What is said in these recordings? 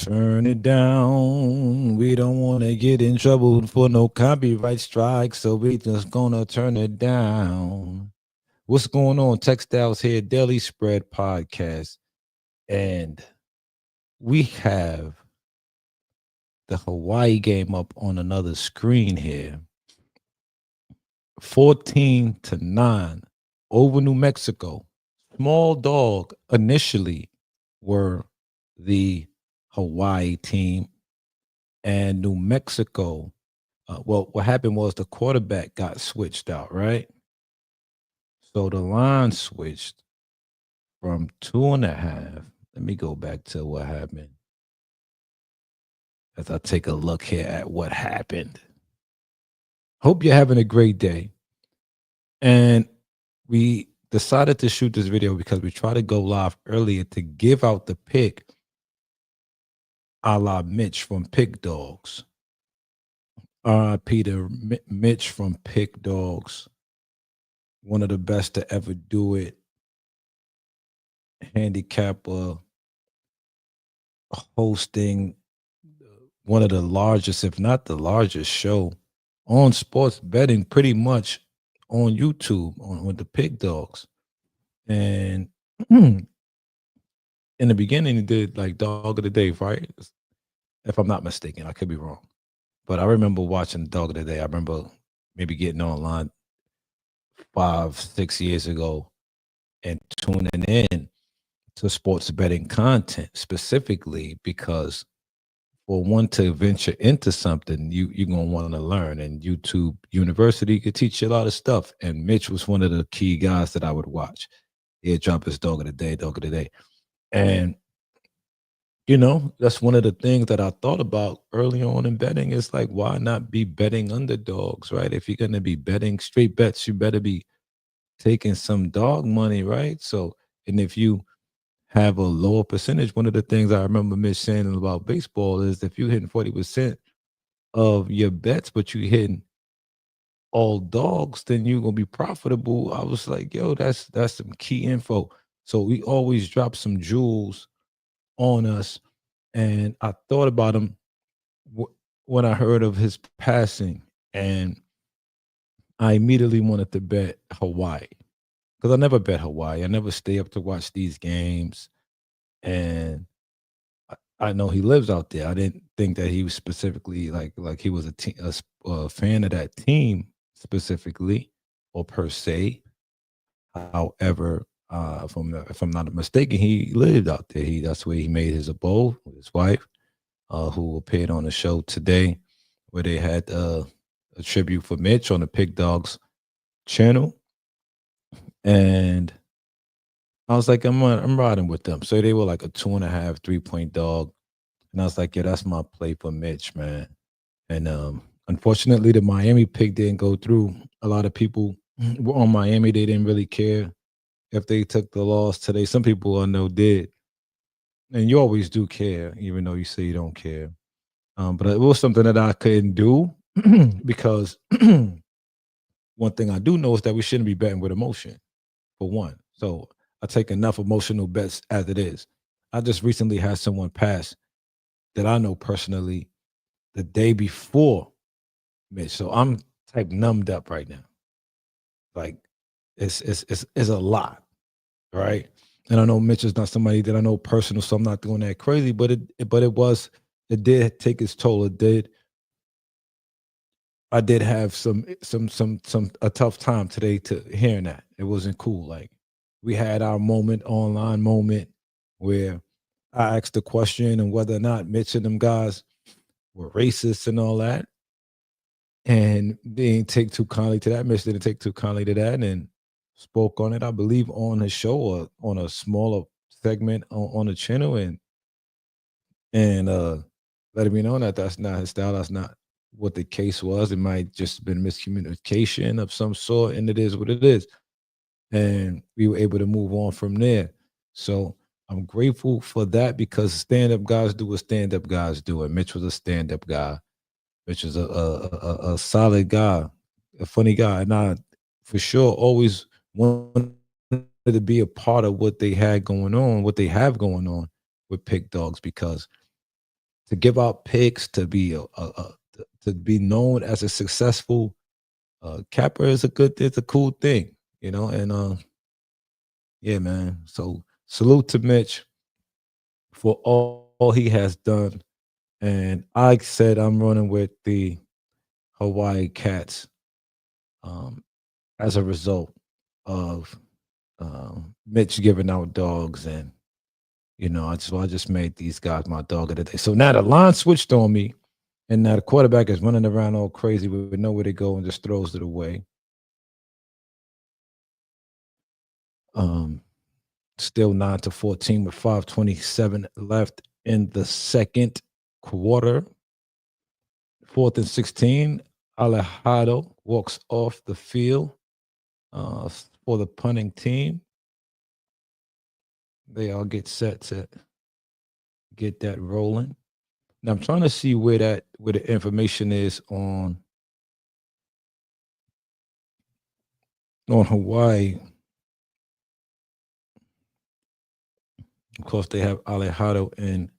Turn it down. We don't want to get in trouble for no copyright strike, so we just gonna turn it down. What's going on? Textiles here, Daily Spread Podcast, and we have the Hawaii game up on another screen here. 14-9 over New Mexico. Small Dog initially were the Hawaii team, and New Mexico. Well, what happened was the quarterback got switched out, right? So the line switched from 2.5. Let me go back to what happened as I take a look here at what happened. Hope you're having a great day. And we decided to shoot this video because we tried to go live earlier to give out the pick a la Mitch from Pick Dawgz. Peter Mitch from Pick Dawgz, one of the best to ever do it. Handicapper, hosting one of the largest, if not the largest, show on sports betting, pretty much on YouTube with the Pick Dawgz. And in the beginning, he did like Dog of the Day, right? If I'm not mistaken, I could be wrong. But I remember watching Dog of the Day. I remember maybe getting online 5-6 years ago and tuning in to sports betting content specifically because for one to venture into something, you're gonna want to learn. And YouTube University could teach you a lot of stuff. And Mitch was one of the key guys that I would watch. He'd drop his Dog of the Day. And that's one of the things that I thought about early on in betting is like, why not be betting underdogs, right? If you're going to be betting straight bets, you better be taking some dog money, right? So, and if you have a lower percentage, one of the things I remember Mitch saying about baseball is if you're hitting 40% of your bets, but you're hitting all dogs, then you're going to be profitable. I was like, yo, that's some key info. So we always drop some jewels on us. And I thought about him when I heard of his passing, and I immediately wanted to bet Hawaii because I never bet Hawaii. I never stay up to watch these games, and I know he lives out there. I didn't think that he was specifically like he was a fan of that team specifically or per se. However, if I'm not mistaken, he lived out there. That's where he made his abode with his wife, who appeared on the show today, where they had a tribute for Mitch on the Pick Dawgz channel, and I was like, I'm riding with them. So they were like a 2.5, 3-point dog, and I was like, yeah, that's my play for Mitch, man. And unfortunately, the Miami pick didn't go through. A lot of people were on Miami. They didn't really care if they took the loss today. Some people I know did. And you always do care, even though you say you don't care. But it was something that I couldn't do because one thing I do know is that we shouldn't be betting with emotion, for one. So I take enough emotional bets as it is. I just recently had someone pass that I know personally the day before Mitch. So I'm type numbed up right now. Like it's a lot, right? And I know Mitch is not somebody that I know personal, so I'm not doing that crazy. But it did take its toll. It did. I did have some a tough time today to hearing that. It wasn't cool. Like we had our online moment where I asked the question and whether or not Mitch and them guys were racist and all that. And they didn't take too kindly to that. Mitch didn't take too kindly to that and spoke on it, I believe, on his show or on a smaller segment on the channel and letting me know that that's not his style. That's not what the case was. It might just been miscommunication of some sort, and it is what it is. And we were able to move on from there. So I'm grateful for that because stand-up guys do what stand-up guys do. And Mitch was a stand-up guy. Mitch is a solid guy, a funny guy. And I, for sure, always wanted to be a part of what they had going on, what they have going on with Pick Dawgz, because to give out picks, to be to be known as a successful capper is a good, it's a cool thing, you know. And yeah, man. So salute to Mitch for all he has done. And I said I'm running with the Hawaii Cats as a result of Mitch giving out dogs. And I just made these guys my dog of the day. So now the line switched on me, and now the quarterback is running around all crazy with nowhere to go and just throws it away. Um, Still 9-14 with 5:27 left in the second quarter. 4th and 16. Alejado walks off the field for the punting team. They all get set to get that rolling. Now I'm trying to see where the information is on Hawaii. Of course, they have Alejado in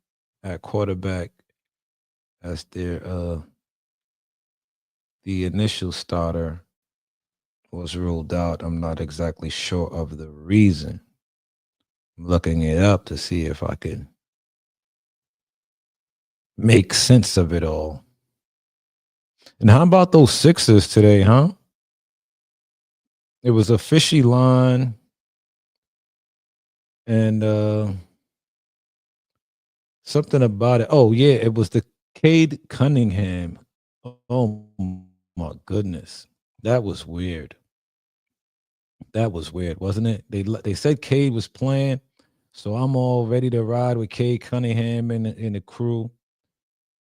at quarterback as their the initial starter was ruled out. I'm not exactly sure of the reason. I'm looking it up to see if I can make sense of it all. And how about those Sixers today, huh? It was a fishy line, and something about it. Oh yeah, it was the Cade Cunningham. Oh my goodness, that was weird. That was weird, wasn't it? They said Cade was playing, so I'm all ready to ride with Cade Cunningham in the crew.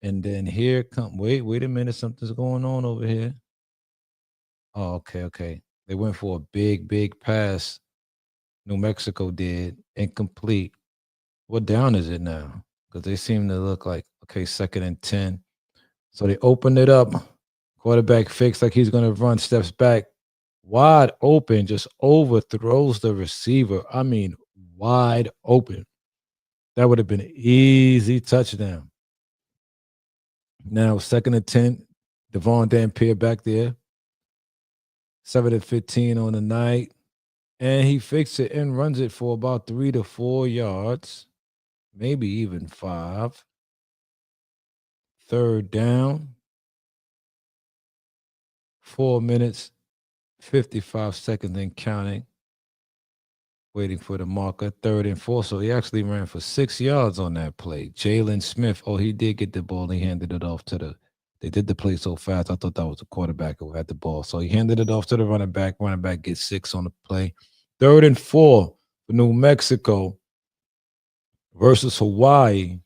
And then here come wait a minute, something's going on over here. Oh, okay. They went for a big pass. New Mexico did incomplete. What down is it now? Because they seem to look like, okay, 2nd and 10. So they opened it up. Quarterback fakes like he's going to run, steps back, wide open, just overthrows the receiver. I mean, wide open. That would have been an easy touchdown. Now 2nd and 10. Devon Dampier back there. 7-15 on the night. And he fixed it and runs it for about 3 to 4 yards, maybe even 5. 3rd down. 4 minutes, 55 seconds and counting. Waiting for the marker. 3rd and 4. So he actually ran for 6 yards on that play. Jalen Smith. Oh, he did get the ball. He handed it off to they did the play so fast. I thought that was the quarterback who had the ball. So he handed it off to the running back. Running back gets 6 on the play. 3rd and 4 for New Mexico versus Hawaii.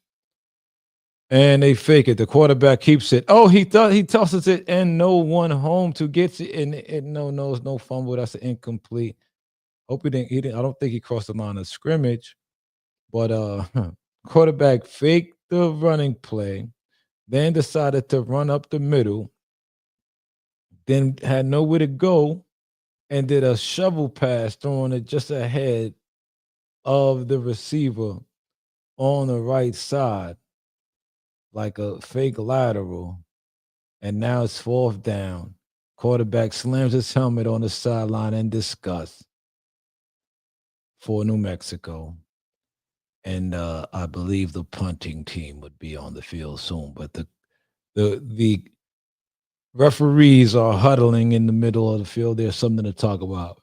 And they fake it. The quarterback keeps it. Oh, he tosses it, and no one home to get it. And no fumble. That's an incomplete. Hope he didn't. I don't think he crossed the line of scrimmage. But quarterback faked the running play, then decided to run up the middle, then had nowhere to go, and did a shovel pass, throwing it just ahead of the receiver on the right side, like a fake lateral. And now it's 4th down. Quarterback slams his helmet on the sideline in disgust for New Mexico. And I believe the punting team would be on the field soon. But the referees are huddling in the middle of the field. There's something to talk about.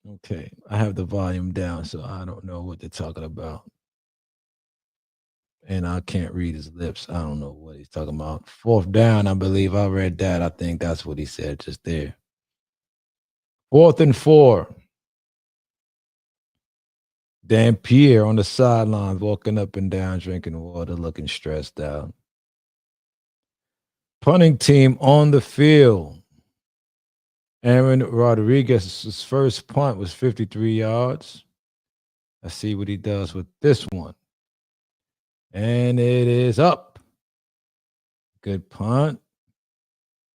Okay, I have the volume down, so I don't know what they're talking about. And I can't read his lips. I don't know what he's talking about. 4th down, I believe. I read that. I think that's what he said just there. 4th and 4. Dampier on the sidelines, walking up and down, drinking water, looking stressed out. Punting team on the field. Aaron Rodriguez's first punt was 53 yards. Let's see what he does with this one. And it is up. Good punt.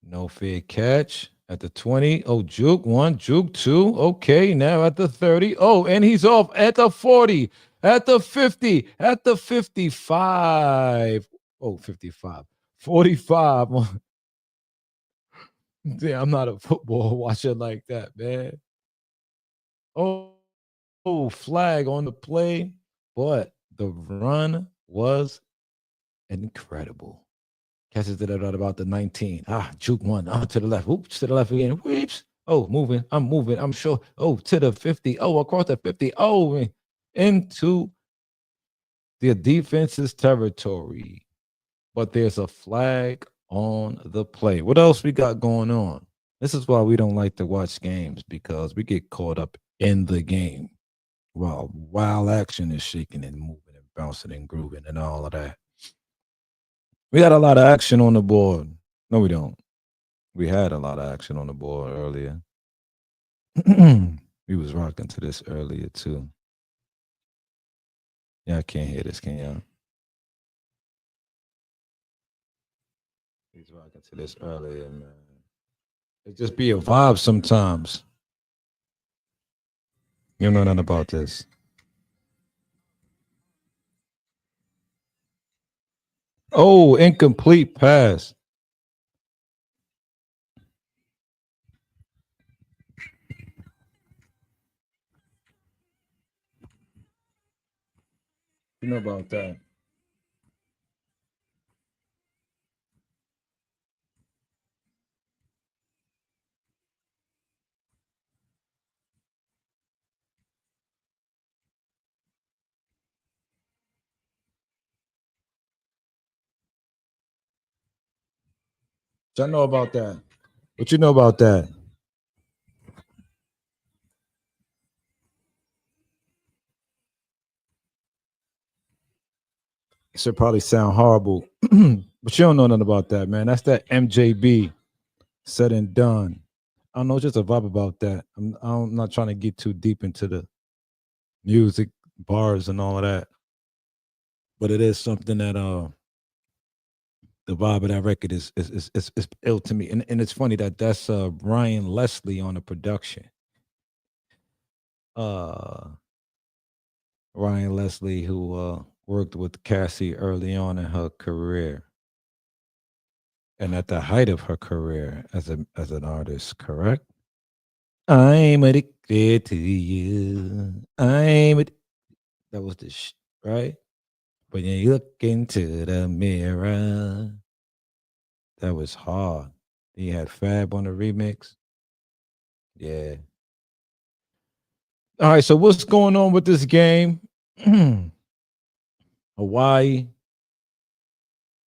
No fair catch. At the 20. Oh, juke 1, juke 2. Okay, now at the 30. Oh, and he's off at the 40, at the 50, at the 55. Oh, 55. 45 on damn, I'm not a football watcher like that, man. Oh, flag on the play, but the run was incredible. Catches it at about the 19. Juke one. To the left. Oops, to the left again. Whoops. Oh, moving. I'm moving. I'm sure. Oh, to the 50. Oh, across the 50. Oh, into the defense's territory. But there's a flag on the play. What else we got going on? This is why we don't like to watch games because we get caught up in the game while wild action is shaking and moving and bouncing and grooving and all of that. We got a lot of action on the board. No, we don't. We had a lot of action on the board earlier. We was rocking to this earlier too. Yeah, I can't hear this, can y'all? He's rocking to this earlier, man. It just be a vibe sometimes. You know nothing about this. Oh, incomplete pass. You know about that. I know about that. What you know about that? It should probably sound horrible, but you don't know nothing about that, man. That's that MJB said and done. I don't know, just a vibe about that. I'm not trying to get too deep into the music, bars, and all of that, but it is something that the vibe of that record is ill to me, and it's funny that that's Brian Leslie on the production. Uh, Ryan Leslie, who worked with Cassie early on in her career and at the height of her career as an artist, correct? I'm addicted to you. That was right? When you look into the mirror, that was hard. He had Fab on the remix. Yeah. All right. So what's going on with this game? Hawaii,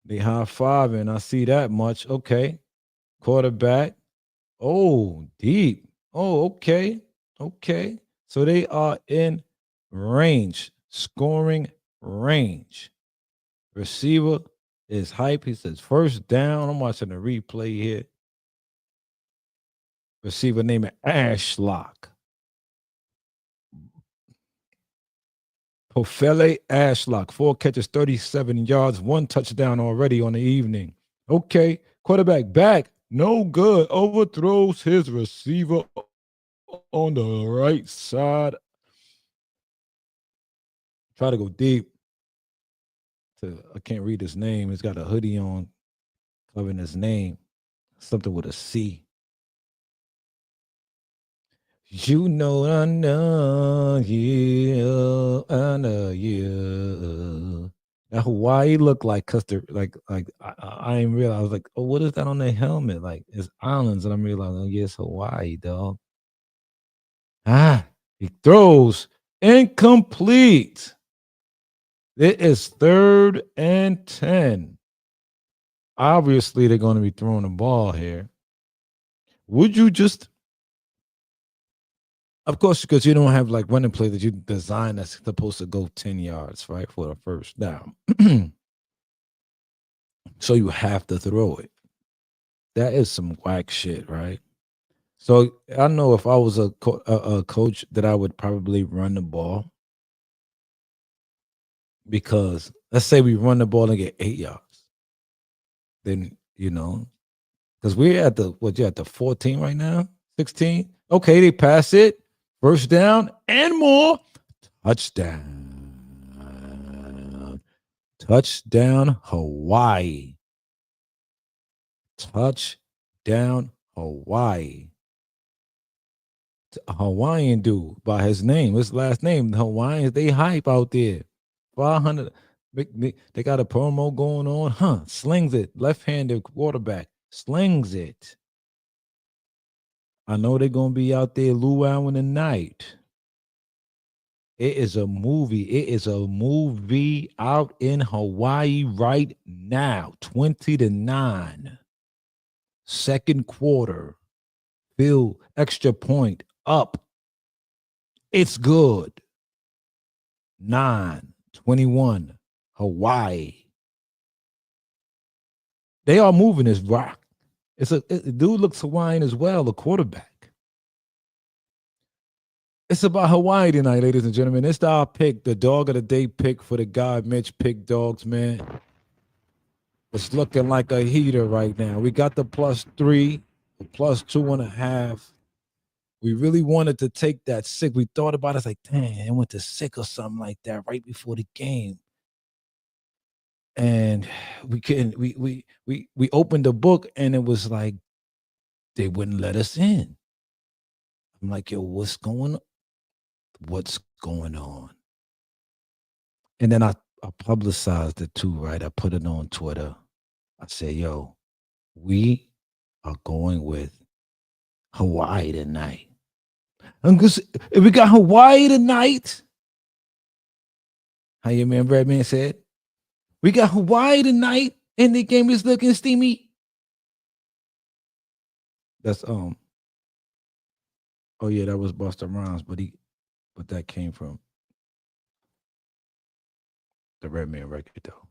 they high five, and I see that much. Okay. Quarterback. Oh, deep. Oh, okay. Okay. So they are in range, scoring range. Receiver is hype. He says first down. I'm watching the replay here. Receiver named Ashlock. Pofele Ashlock. 4 catches, 37 yards, 1 touchdown already on the evening. Okay. Quarterback back. No good. Overthrows his receiver on the right side. Try to go deep. I can't read his name. He's got a hoodie on covering his name. Something with a C. You know I know you. I know you. That Hawaii look like custard. I didn't realize. I was like, oh, what is that on their helmet? Like it's islands, and I'm realizing, oh, yeah, it's Hawaii, dog. He throws incomplete. It is 3rd and 10. Obviously, they're going to be throwing the ball here. Would you just, of course, because you don't have like running play that you design that's supposed to go 10 yards, right, for the first down. So you have to throw it. That is some whack shit, right? So I know if I was a coach that I would probably run the ball because let's say we run the ball and get 8 yards, then because we're at the you're at the 14 right now, 16. Okay, they pass it, first down and more, touchdown. Touchdown Hawaii. Touchdown Hawaii. A Hawaiian dude by his name, his last name. The Hawaiians, they hype out there. 500. They got a promo going on. Huh. Slings it. Left-handed quarterback. Slings it. I know they're going to be out there luauing tonight. It is a movie. It is a movie out in Hawaii right now. 20-9. Second quarter. Bill extra point up. It's good. 9-21. Hawaii. They are moving this rock. Dude looks Hawaiian as well, the quarterback. It's about Hawaii tonight, ladies and gentlemen. It's our pick, the dog of the day pick for the guy, Mitch Pick Dawgz, man. It's looking like a heater right now. We got the +3, the +2.5. We really wanted to take that sick. We thought about it. It's like, dang, it went to sick or something like that right before the game. And we opened the book and it was like they wouldn't let us in. I'm like, yo, what's going on? What's going on? And then I publicized it too, right? I put it on Twitter. I said, yo, we are going with Hawaii tonight. If we got Hawaii tonight, how your man Redman said, we got Hawaii tonight, and the game is looking steamy. That's oh yeah, that was Busta Rhymes, but that came from the Redman record though.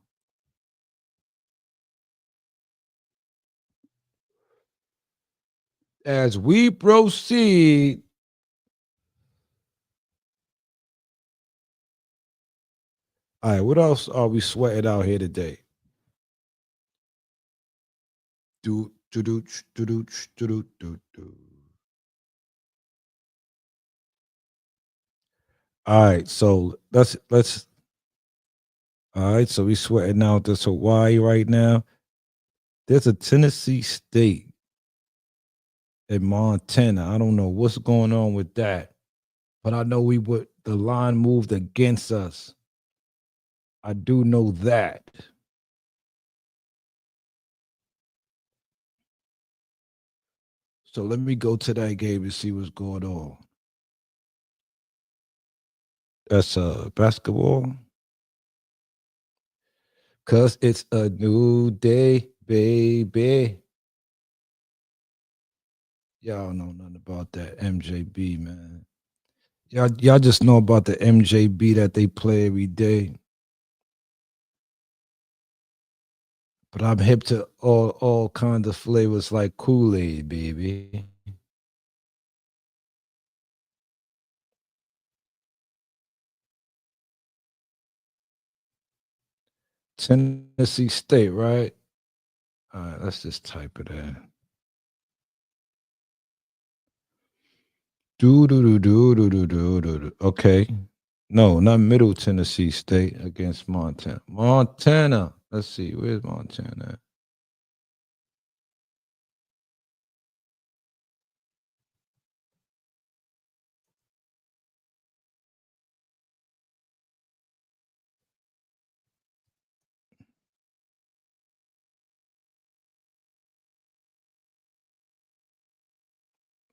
As we proceed, all right, what else are we sweating out here today? Do do do do do do do do. All right, so let's. All right, so we sweating out this Hawaii right now. There's a Tennessee State in Montana. I don't know what's going on with that, but I know the line moved against us. I do know that. So let me go to that game and see what's going on. That's basketball. Cause it's a new day, baby. Y'all know nothing about that MJB, man. Y'all just know about the MJB that they play every day. But I'm hip to all kinds of flavors like Kool-Aid, baby. Tennessee State, right? All right, let's just type it in. Do. Okay. No, not Middle Tennessee State against Montana. Montana. Let's see. Where's Montana?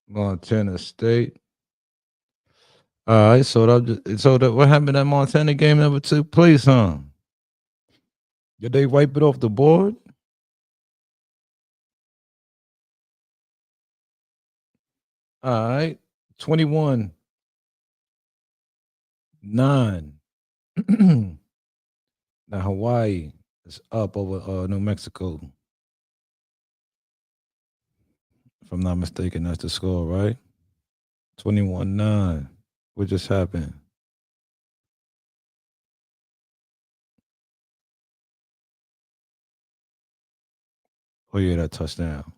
Montana State. All right. What happened at Montana game never took place, huh? Did they wipe it off the board? All right. 21-9. Now Hawaii is up over New Mexico. If I'm not mistaken, that's the score, right? 21-9. What just happened? Oh yeah, that touchdown.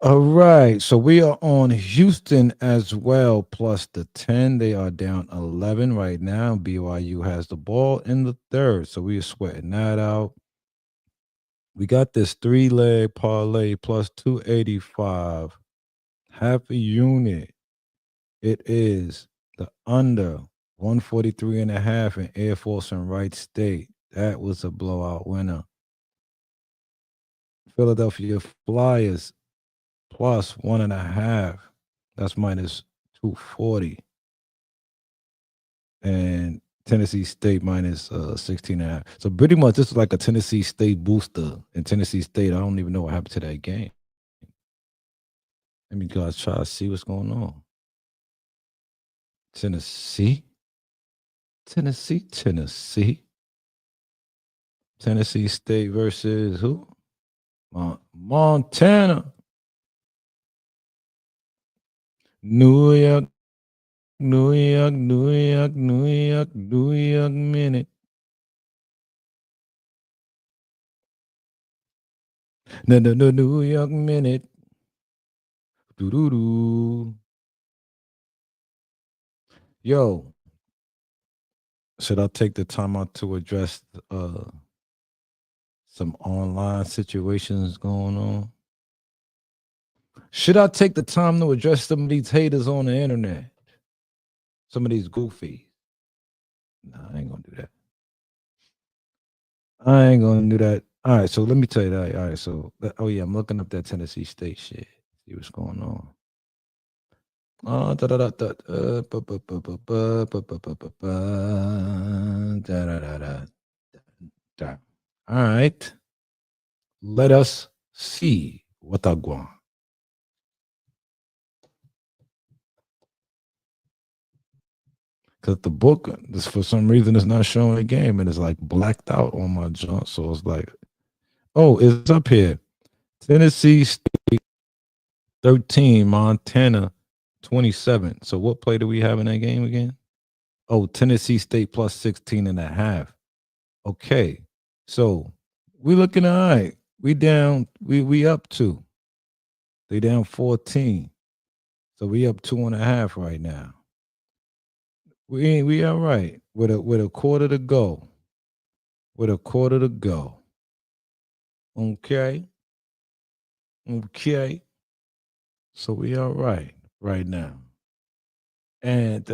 All right. So we are on Houston as well, plus the 10. They are down 11 right now. BYU has the ball in the third. So we are sweating that out. We got this 3-leg parlay plus 285. Half a unit. It is the under 143.5 in Air Force and Wright State. That was a blowout winner. Philadelphia Flyers plus 1.5. That's minus 240. And Tennessee State minus 16.5. So pretty much this is like a Tennessee State booster. And Tennessee State, I don't even know what happened to that game. Let me guys try to see what's going on. Tennessee. Tennessee State versus who? Montana. New York, New York, New York, New York, New York minute. No, New York minute. Doo-doo-doo. Yo, should I take the time out to address some online situations going on? Should I take the time to address some of these haters on the internet? Some of these goofies? Nah, I ain't gonna do that. I ain't gonna do that. All right, so let me tell you that. All right, so oh yeah, I'm looking up that Tennessee State shit. See what's going on. All right. Let us see what I want. Because the book, this for some reason, is not showing the game and it's like blacked out on my junk. So it's like, oh, it's up here. Tennessee State 13, Montana 27. So what play do we have in that game again? Oh, Tennessee State plus 16.5. Okay. So we looking all right. We down, we up 2. They down 14. So we up 2.5 right now. We all right. With a quarter to go. With a quarter to go. Okay. Okay. So we all right now. And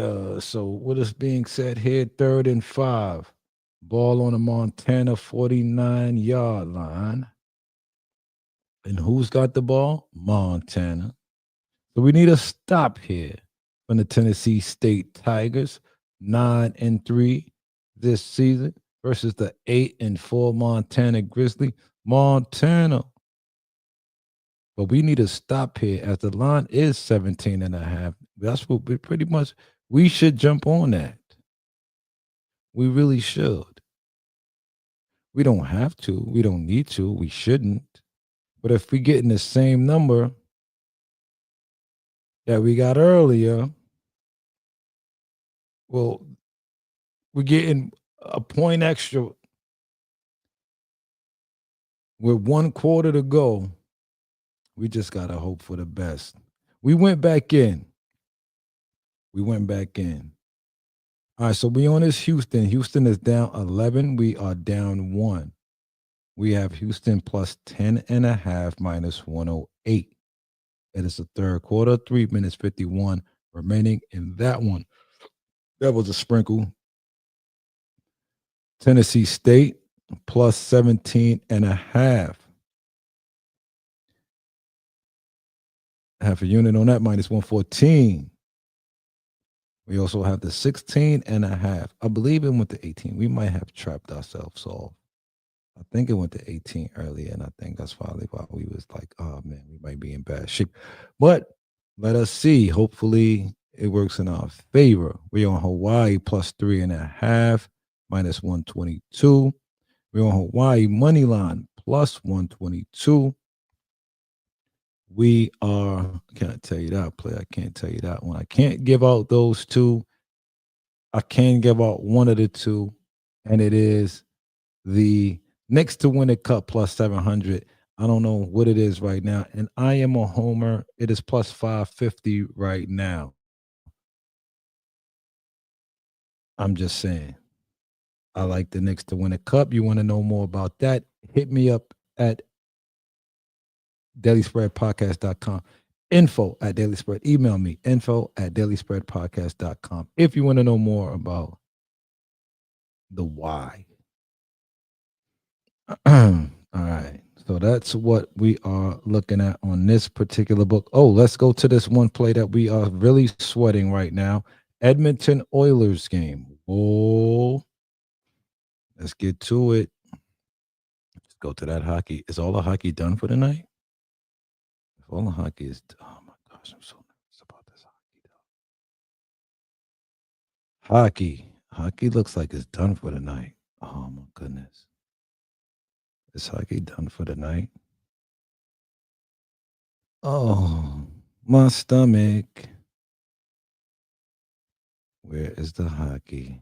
so what is being said here, 3rd and 5. Ball on the Montana 49-yard line. And who's got the ball? Montana. So we need a stop here from the Tennessee State Tigers, 9-3 this season versus the 8-4 Montana Grizzly. Montana. But we need a stop here as the line is 17.5. That's what we pretty much, we should jump on that. We really should. We don't have to. We don't need to. We shouldn't. But if we get in the same number that we got earlier, well, we're getting a point extra with 1 quarter to go. We just got to hope for the best. We went back in. All right, so we on this Houston. Houston is down 11. We are down 1. We have Houston plus 10.5 minus 108. It is the third quarter, 3 minutes 51 remaining in that one. That was a sprinkle. Tennessee State plus 17.5. Half a unit on that, minus 114. We also have the 16.5. I believe it went to 18. We might have trapped ourselves off. I think it went to 18 earlier, and I think that's probably why we was like, oh man, we might be in bad shape. But let us see. Hopefully it works in our favor. We're on Hawaii plus 3.5, minus 122. We're on Hawaii money line plus 122. We are, I can't tell you that play. I can't tell you that one. I can't give out those two. I can give out one of the two, and it is the Knicks to win the cup plus 700. I don't know what it is right now. And I am a homer. It is plus 550 right now. I'm just saying. I like the Knicks to win a cup. You want to know more about that? Hit me up at dailyspreadpodcast.com. Info at Daily Spread. Email me, info at dailyspreadpodcast.com. If you want to know more about the why. All right. So that's what we are looking at on this particular book. Oh, let's go to this one play that we are really sweating right now. Edmonton Oilers game. Oh, let's get to it. Let's go to that hockey. Is all the hockey done for the night? If all the hockey is, oh my gosh, I'm so nervous about this hockey. Hockey looks like it's done for the night. Oh my goodness. Is hockey done for the night? Oh, my stomach. Where is the hockey?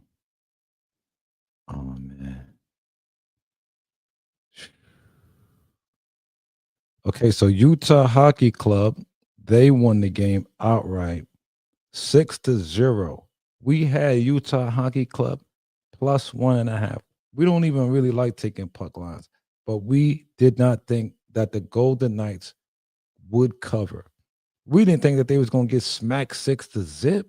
Oh man. Okay, so Utah Hockey Club, they won the game outright, 6-0. We had Utah Hockey Club plus 1.5. We don't even really like taking puck lines, but we did not think that the Golden Knights would cover. We didn't think that they was gonna get smacked 6-0.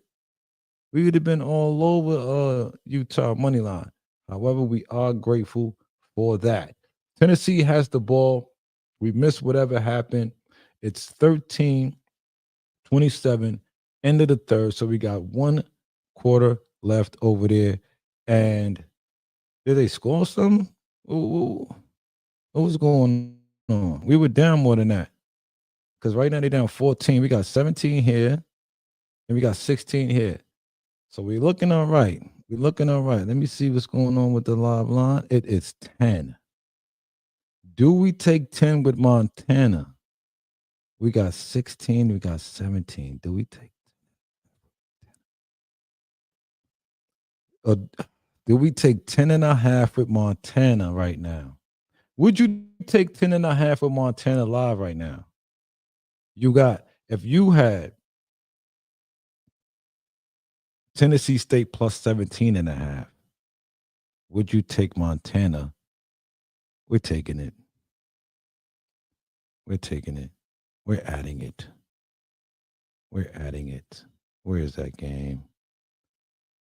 We would have been all over Utah money line. However, we are grateful for that. Tennessee has the ball. We missed whatever happened. It's 13-27, end of the third. So we got 1 quarter left over there. And did they score something? What was going on? We were down more than that. Because right now they're down 14. We got 17 here, and we got 16 here. So we're looking all right. We're looking all right. Let me see what's going on with the live line. It is 10. Do we take 10 with Montana? We got 16. We got 17. Do we take? Do we take 10.5 with Montana right now? Would you take 10.5 with Montana live right now? You got, if you had Tennessee State plus 17.5, would you take Montana? We're taking it. We're taking it. We're adding it. We're adding it. Where is that game?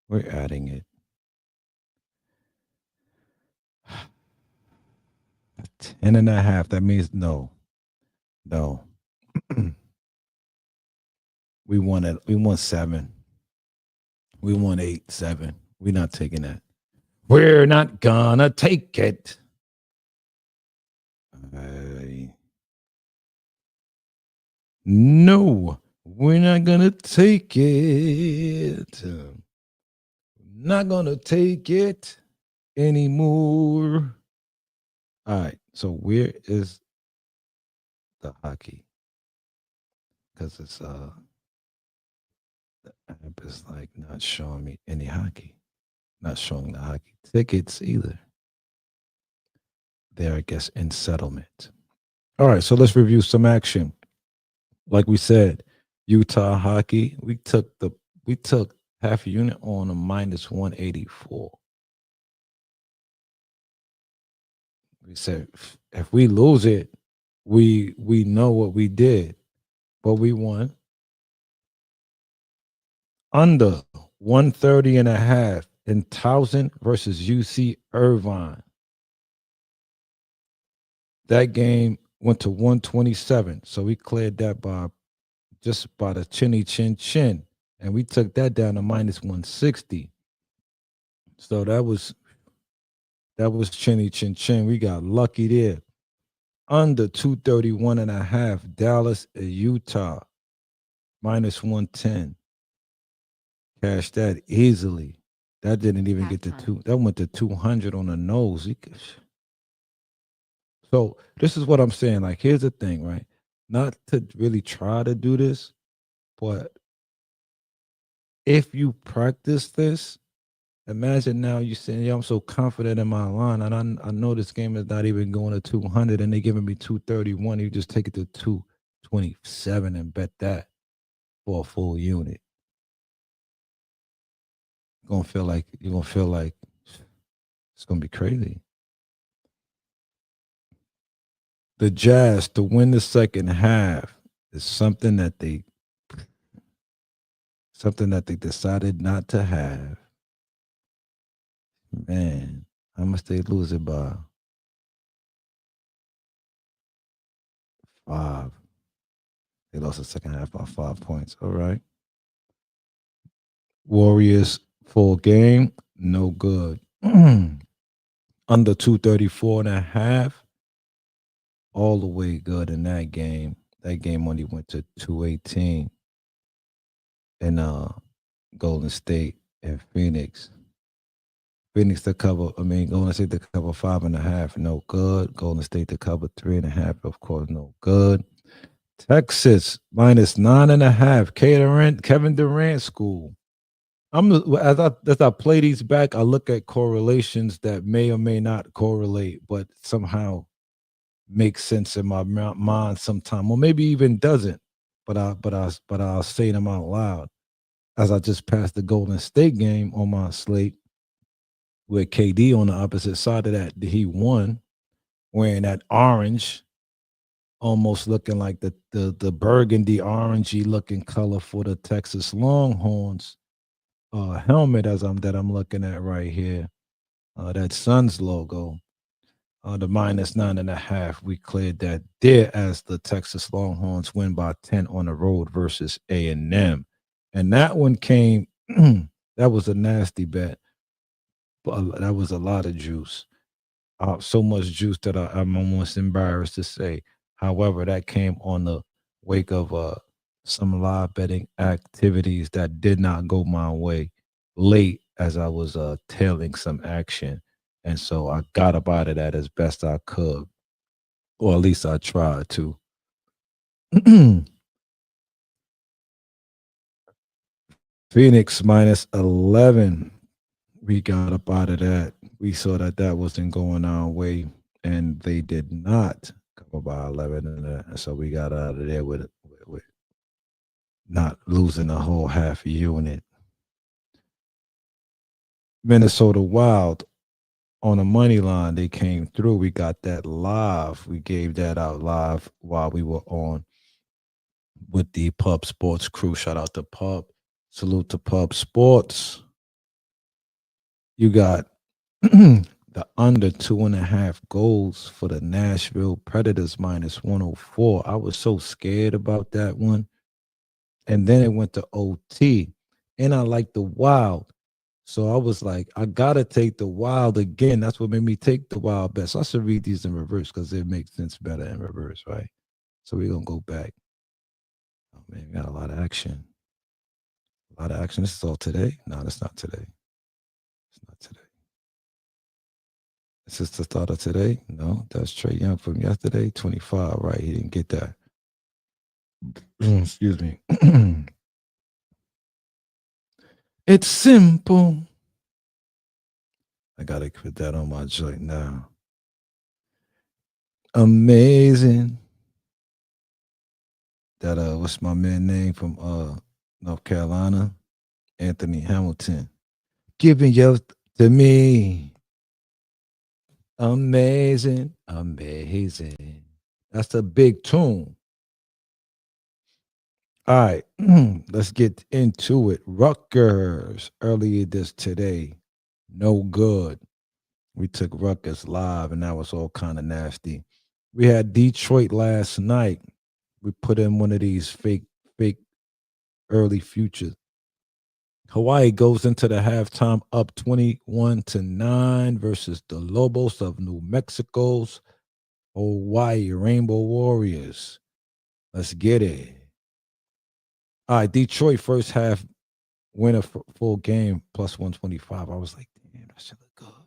We're adding it. 10.5. That means no. No. We won it. We won 7. We won 8, 7. We're not taking that. We're not gonna take it. No, we're not gonna take it. Not gonna take it anymore. All right. So where is the hockey? Because it's the app is like not showing me any hockey. Not showing the hockey tickets either. They're, I guess, in settlement. All right, so let's review some action. Like we said, Utah hockey. We took half a unit on a minus 184. We said if we lose it, we know what we did, but we won. Under 130.5 in Towson versus UC Irvine. That game went to 127. So we cleared that by just by the chinny chin chin. And we took that down to minus 160. So that was chinny chin chin. We got lucky there. Under 231.5, Dallas and Utah, minus 110. Cash that easily. That didn't even get to 2. That went to 200 on the nose. So this is what I'm saying. Like, here's the thing, right? Not to really try to do this, but if you practice this, Imagine now you saying, "Yo, I'm so confident in my line, and I know this game is not even going to 200, and they giving me 231. You just take it to 227 and bet that for a full unit. You're gonna feel like it's gonna be crazy. The Jazz to win the second half is something that they decided not to have. Man, how much they lose it by? 5. They lost the second half by 5 points. All right. Warriors full game, no good. Under 234 and a half, all the way good in that game. That game only went to 218 in Golden State and Phoenix. Phoenix to cover, Golden State to cover 5.5, no good. Golden State to cover 3.5, of course, no good. Texas minus 9.5. Kevin Durant school. As I play these back, I look at correlations that may or may not correlate, but somehow make sense in my mind sometime, or maybe even doesn't. But I'll say them out loud. As I just passed the Golden State game on my slate with KD on the opposite side of that, he won wearing that orange, almost looking like the burgundy orangey looking color for the Texas Longhorns helmet that I'm looking at right here. That Suns logo. The minus 9.5. We cleared that there as the Texas Longhorns win by 10 on the road versus A&M. And that one came, that was a nasty bet. But that was a lot of juice. So much juice that I'm almost embarrassed to say. However, that came on the wake of some live betting activities that did not go my way late as I was tailing some action. And so I got up out of that as best I could, or at least I tried to. Phoenix minus 11. We got up out of that. We saw that that wasn't going our way, and they did not cover by 11. And so we got out of there with not losing a whole half unit. Minnesota Wild on a money line, they came through. We got that live. We gave that out live while we were on with the Pub Sports crew. Shout out to Pub. Salute to Pub Sports. You got the under 2.5 goals for the Nashville Predators minus 104. I was so scared about that one. And then it went to OT. And I like the Wild. So I was like, I gotta take the Wild again. That's what made me take the Wild best. So I should read these in reverse because it makes sense better in reverse, right? So we're gonna go back. Oh man, we got a lot of action. A lot of action. This is all today? No, that's not today. It's not today. Is this the start of today? No, that's Trey Young from yesterday. 25, right? He didn't get that. Excuse me. It's simple. I gotta put that on my joint now. Amazing. That what's my man name from North Carolina? Anthony Hamilton. Giving you to me. Amazing. Amazing. That's a big tune. All right, let's get into it. Rutgers earlier today, no good. We took Rutgers live, and that was all kind of nasty. We had Detroit last night. We put in one of these fake early futures. Hawaii goes into the halftime up 21-9 versus the Lobos of New Mexico's Hawaii Rainbow Warriors. Let's get it. All right, Detroit first half winner full game plus 125. I was like, damn, that should look good.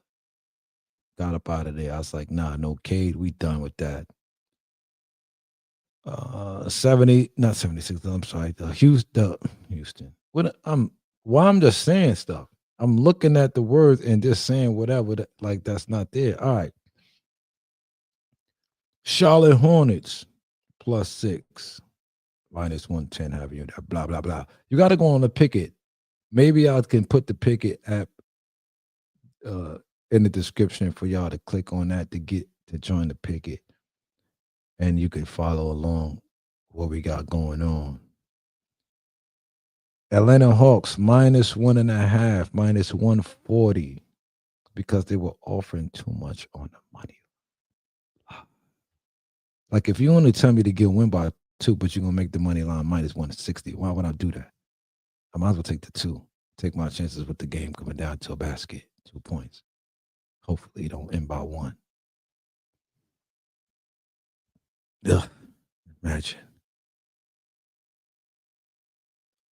Got up out of there. I was like, nah, no Cade. We done with that. 70, not 76. I'm sorry. Houston. What I'm just saying stuff. I'm looking at the words and just saying whatever, like that's not there. All right. Charlotte Hornets +6, -110, have you, blah, blah, blah. You got to go on the Picket. Maybe I can put the Picket app uh, in the description for y'all to click on that to get to join the Picket. And you can follow along what we got going on. Atlanta Hawks -1.5, -140 because they were offering too much on the money. Like if you only tell me to get win by 2, but you're gonna make the money line -160, why would I do that? I might as well take the 2. Take my chances with the game coming down to a basket, 2 points. Hopefully, you don't end by 1. Ugh, imagine.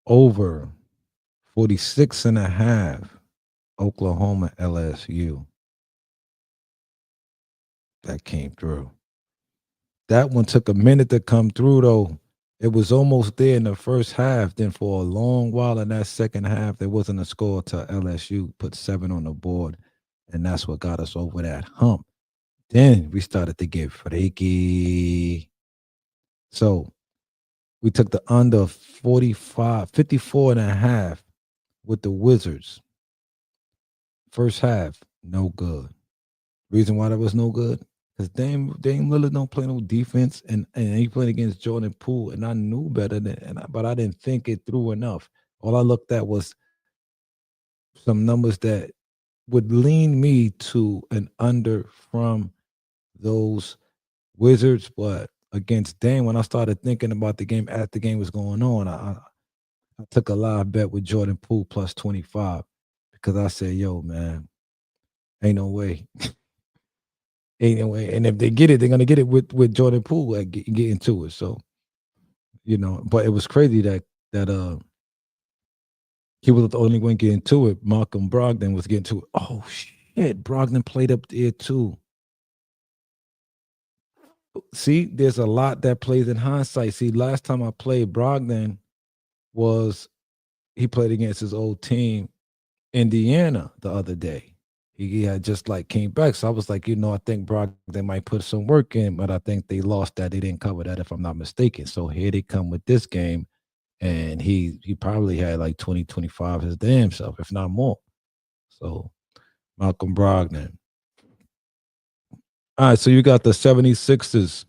Over 46.5, Oklahoma LSU. That came through. That one took a minute to come through, though. It was almost there in the first half. Then for a long while in that second half, there wasn't a score till LSU put 7 on the board. And that's what got us over that hump. Then we started to get freaky. So we took the under 54.5 with the Wizards. First half, no good. Reason why that was no good? Because Dame Lillard don't play no defense, and he played against Jordan Poole, and I knew better but I didn't think it through enough. All I looked at was some numbers that would lean me to an under from those Wizards, but against Dame, when I started thinking about the game as the game was going on, I took a live bet with Jordan Poole +25 because I said, "Yo, man, ain't no way." Anyway, and if they get it, they're gonna get it with Jordan Poole like getting to it. So, but it was crazy that he was the only one getting to it. Malcolm Brogdon was getting to it. Oh shit, Brogdon played up there too. See, there's a lot that plays in hindsight. See, last time I played Brogdon was he played against his old team, Indiana, the other day. He had just like came back. So I was like, I think Brogdon might put some work in, but I think they lost that. They didn't cover that, if I'm not mistaken. So here they come with this game. And he probably had like 20, 25 his damn self, if not more. So Malcolm Brogdon. All right, so you got the 76ers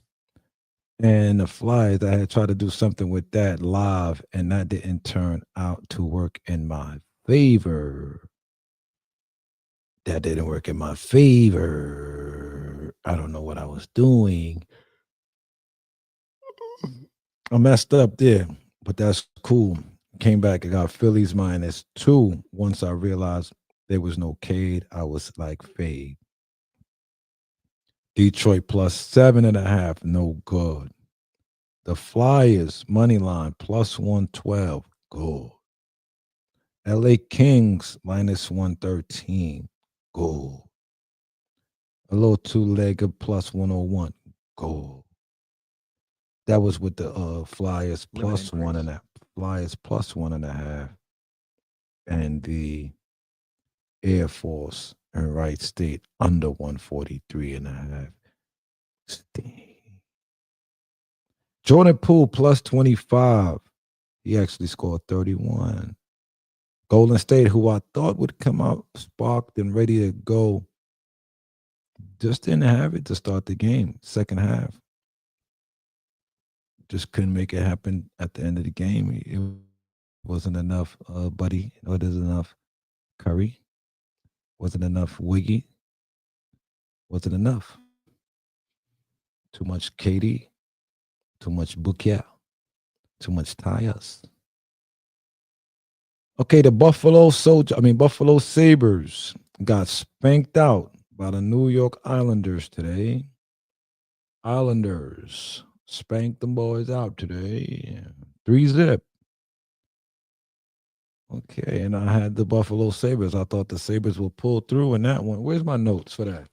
and the Flyers. I had tried to do something with that live, and that didn't turn out to work in my favor. That didn't work in my favor. I don't know what I was doing. I messed up there, but that's cool. Came back and got Phillies -2. Once I realized there was no Cade, I was like, fade. Detroit +7.5, no good. The Flyers money line +112, good. LA Kings -113, good. A little two-legged +101, good. That was with the Flyers Limited +1 price. and a Flyers +1.5, and the Air Force and Wright State under 143.5. Jordan Poole +25. He actually scored 31. Golden State, who I thought would come out sparked and ready to go, just didn't have it to start the game. Second half, just couldn't make it happen at the end of the game. It wasn't enough, Buddy. It wasn't enough Curry. Wasn't enough Wiggy. Wasn't enough. Too much Katie. Too much Bukia. Too much Tyus. Okay, the Buffalo Sabres got spanked out by the New York Islanders today. Islanders spanked them boys out today. 3-0. Okay, and I had the Buffalo Sabres. I thought the Sabres will pull through in that one. Where's my notes for that?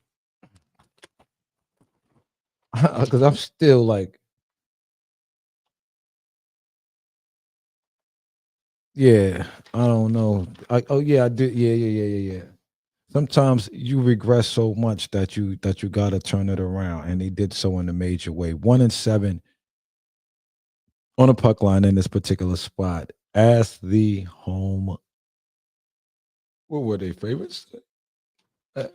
Because I'm still like, Yeah, I don't know. Oh yeah, I did. Yeah, yeah, yeah, yeah, yeah. Sometimes you regress so much that you gotta turn it around, and they did so in a major way. 1-7 on a puck line in this particular spot as the home. What were they favorites? Uh,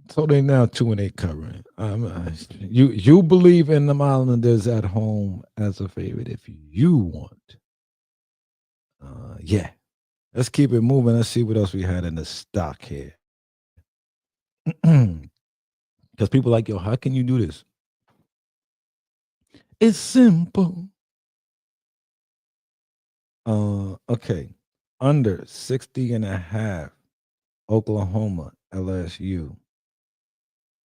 so they now 2-8 covering. You believe in the Islanders at home as a favorite if you want. Yeah. Let's keep it moving. Let's see what else we had in the stock here. Because people like, yo, how can you do this? It's simple. Okay. Under 60.5. Oklahoma, LSU.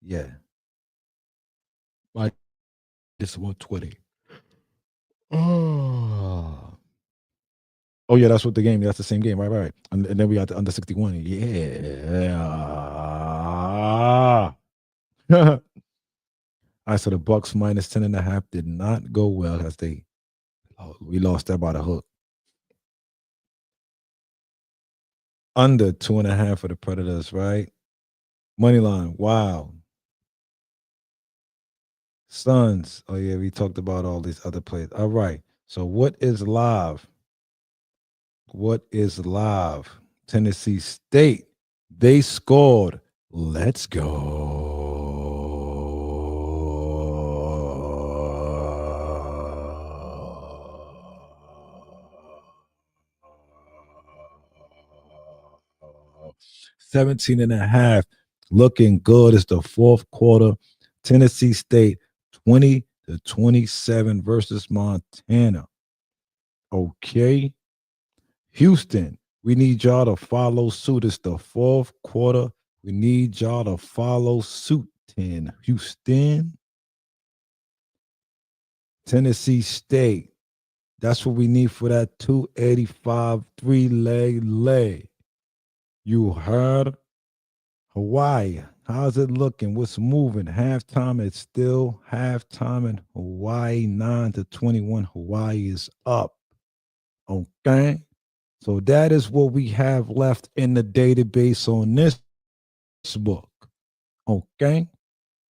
Yeah. Like this 120. Oh. Oh yeah, that's what the game. That's the same game, right? Right. And then we got the under 61. Yeah. All right, so the Bucks minus 10.5 did not go well as we lost that by the hook. Under 2.5 for the Predators, right? Money line. Wow. Suns. Oh yeah, we talked about all these other plays. All right. So what is live? What is live? Tennessee State. They scored. Let's go. 17.5. Looking good. It's the fourth quarter. Tennessee State 20-27 versus Montana. Okay. Houston, we need y'all to follow suit. It's the fourth quarter. We need y'all to follow suit. 10. Houston, Tennessee State. That's what we need for that 285 three-leg lay. You heard? Hawaii. How's it looking? What's moving? Halftime, it's still halftime in Hawaii. 9-21. Hawaii is up. Okay. So that is what we have left in the database on this book. Okay.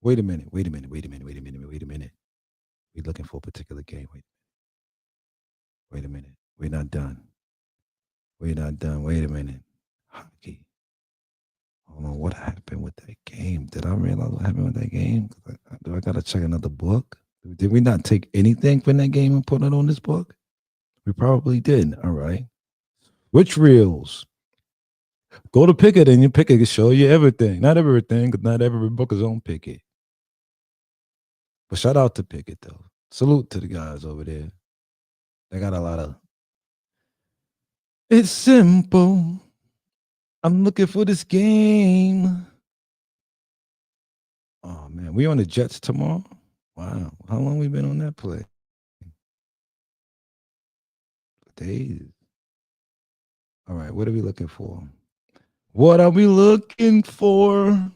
Wait a minute. Wait a minute. Wait a minute. Wait a minute. Wait a minute. We're looking for a particular game. Wait a minute. We're not done. We're not done. Wait a minute. Hockey. Hold on. What happened with that game? Did I realize what happened with that game? Do I got to check another book? Did we not take anything from that game and put it on this book? We probably did. All right. Which reels? Go to Pick It and you pick it. Show you everything. Not everything, because not every book is on Pick It. But shout out to Pick It, though. Salute to the guys over there. They got a lot of. It's simple. I'm looking for this game. Oh, man. We on the Jets tomorrow? Wow. How long we been on that play? Days. All right. What are we looking for? What are we looking for?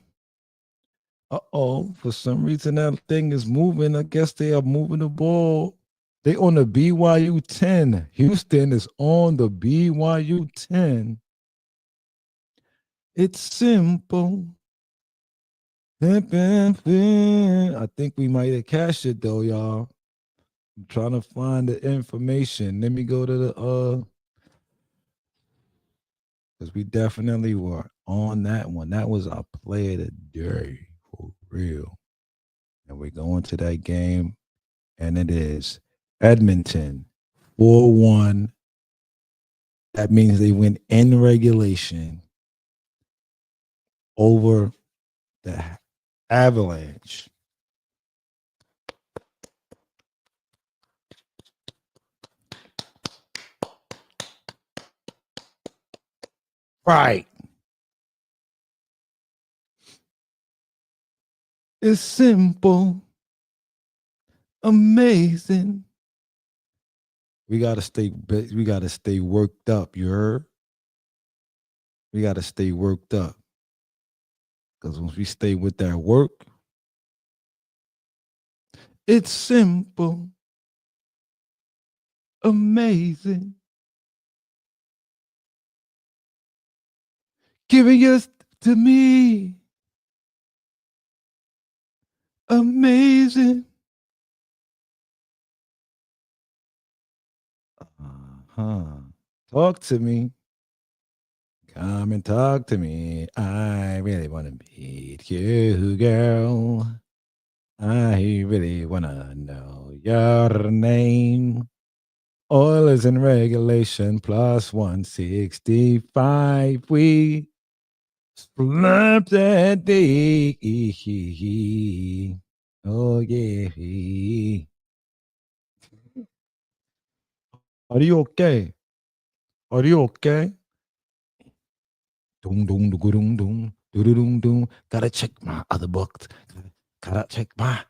Uh-oh. For some reason, that thing is moving. I guess they are moving the ball. They on the BYU 10. Houston is on the BYU 10. It's simple. I think we might have cashed it though, y'all. I'm trying to find the information. Let me go to the because we definitely were on that one. That was our play of the day for real. And we're going to that game, and it is Edmonton 4-1. That means they win in regulation over the Avalanche. Right. It's simple. Amazing. We gotta stay worked up, you heard? We gotta stay worked up. Because once we stay with that work, it's simple. amazing. Giving yours to me, amazing. Uh-huh. Talk to me. Come and talk to me. I really want to meet you, girl. I really want to know your name. Oil is in regulation plus 165. We slept that day. Oh, yeah. Are you okay? Are you okay? Doom, doom, doom, doom, doom, doom, doom, doom. Gotta check my other books. Gotta check my.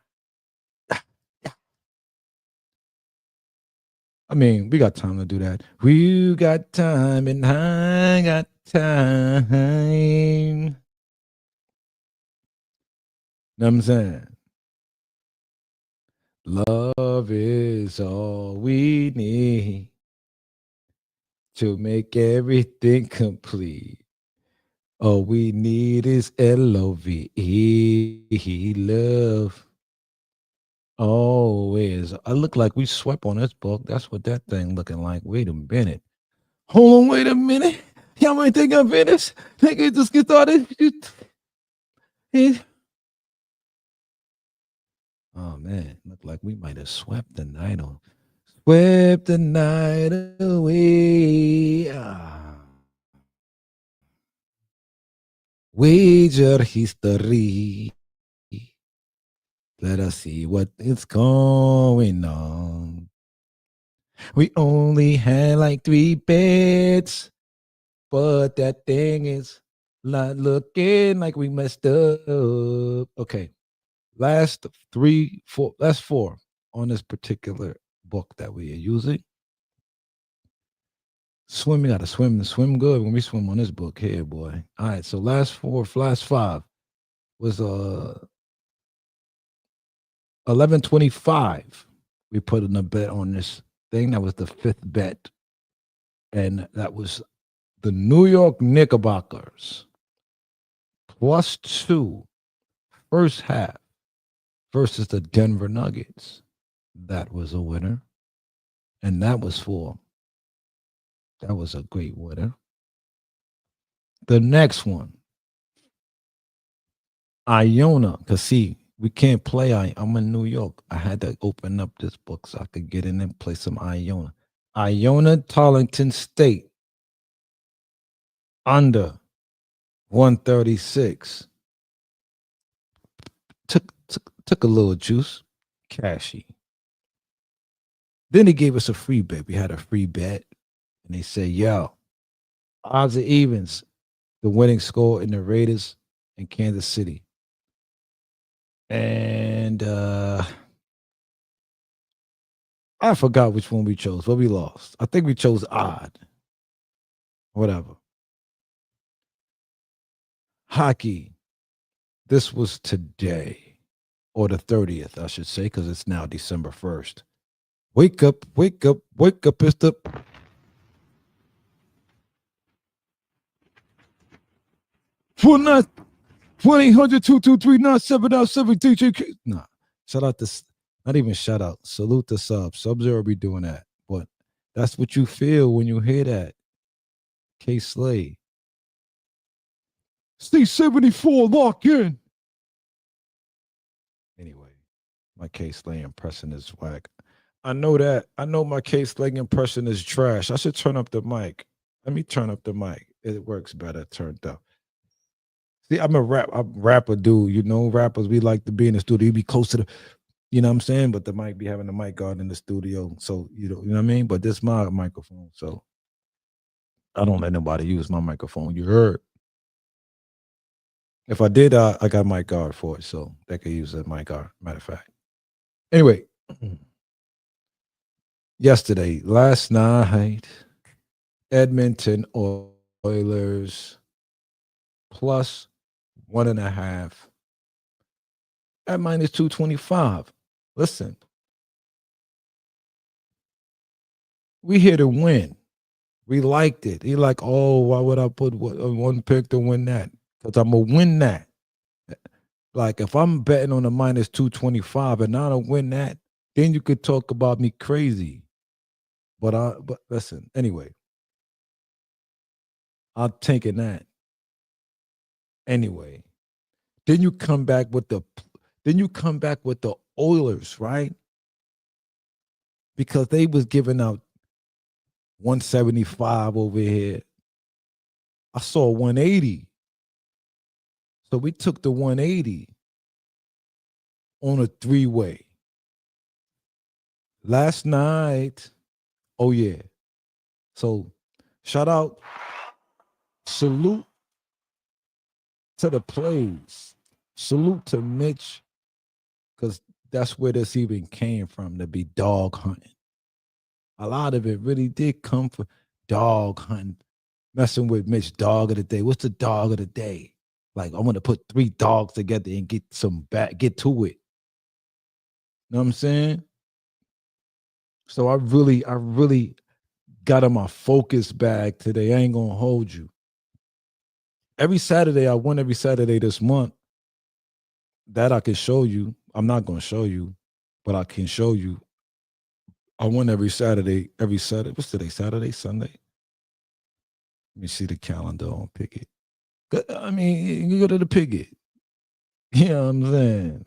I mean, we got time to do that. We got time and I got time. Know what I'm saying? Love is all we need to make everything complete. All we need is LOVE, love. Always. I look like we swept on this book. That's what that thing looking like. Wait a minute. Hold on, wait a minute. Y'all might think I'm finished. Nigga, just get started. Oh man, look like we might have swept the night on. Swept the night away. Wager history. Let us see what is going on. We only had like 3 bets, but that thing is not looking like we messed up. Okay. Last 4 on this particular book that we are using. Swimming, gotta swim good when we swim on this book here, boy. All right, so last 5 was 1125. We put in a bet on this thing. That was the 5th bet. And that was the New York Knickerbockers +2 first half versus the Denver Nuggets. That was a winner. And that was a great winner. The next one, Iona, because see, we can't play. I'm in New York. I had to open up this book so I could get in and play some Iona. Iona Tarleton State under 136. Took a little juice, cashy. Then they gave us a free bet. We had a free bet, and they said, "Yo, odds or evens, the winning score in the Raiders in Kansas City." And I forgot which one we chose, but we lost. I think we chose odd. Whatever. Hockey. This was today, or the 30th, I should say, because it's now December 1st. Wake up, wake up, wake up. It's the 1-800-223-9797. Nah, shout out to, not even shout out, salute the subs. Sub-Zero be doing that. But that's what you feel when you hear that. K Slay. C74, lock in. Anyway, my K Slay impression is whack. I know that. I know my K Slay impression is trash. I should turn up the mic. Let me turn up the mic. It works better turned up. See, I'm a rapper dude. You know, rappers, we like to be in the studio. You be close to the, you know what I'm saying? But the mic be having the mic guard in the studio. So, you know what I mean? But this my microphone. So I don't let nobody use my microphone. You heard. If I did, I got mic guard for it. So they could use a mic guard, matter of fact. Anyway, last night, Edmonton Oilers plus 1.5 at minus 225. Listen, We here to win. We liked it. He like, oh, why would I put one pick to win that? Because I'm gonna win that. Like if I'm betting on a minus 225 and I don't win that, then you could talk about me crazy. But listen, anyway, I'm taking that. Anyway. Then you come back with the Oilers, right? Because they was giving out 175 over here. I saw 180. So we took the 180 on a three-way. Last night, oh yeah. So shout out, salute to the plays. Salute to Mitch, because that's where this even came from, to be dog hunting. A lot of it really did come from dog hunting, messing with Mitch dog of the day. What's the dog of the day? Like, I want to put 3 dogs together and get to it. Know what I'm saying? So I really got in my focus bag today. I ain't gonna hold you. Every Saturday, I win every Saturday this month. That I can show you. I'm not gonna show you, but I can show you. I win every Saturday. What's today? Saturday, Sunday? Let me see the calendar on Pick It. I mean, you go to the Pick It. You know what I'm saying?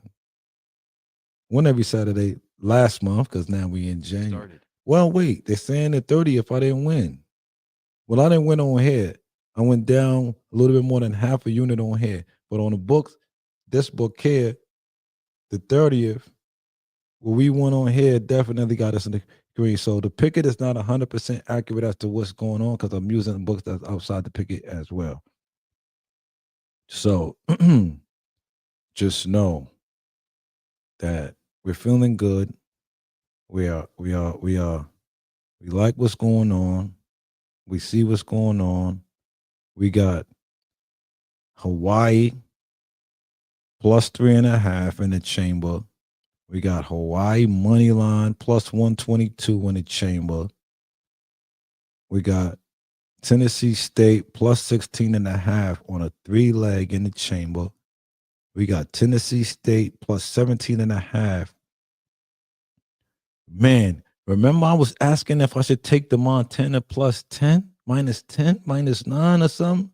Won every Saturday last month because now we in January. Well, wait, they're saying the 30th I didn't win. Well, I didn't win on here. I went down a little bit more than half a unit on here. But on the books, this book here, the 30th, what we won on here definitely got us in the green. So the Pick It is not 100% accurate as to what's going on because I'm using books that's outside the Pick It as well. So just know that we're feeling good. We like what's going on. We see what's going on. We got Hawaii plus 3.5 in the chamber. We got Hawaii money line plus 122 in the chamber. We got Tennessee State plus 16.5 on a 3-leg in the chamber. We got Tennessee State plus 17.5. Man, remember I was asking if I should take the Montana plus 10, minus 10, minus 9 or something?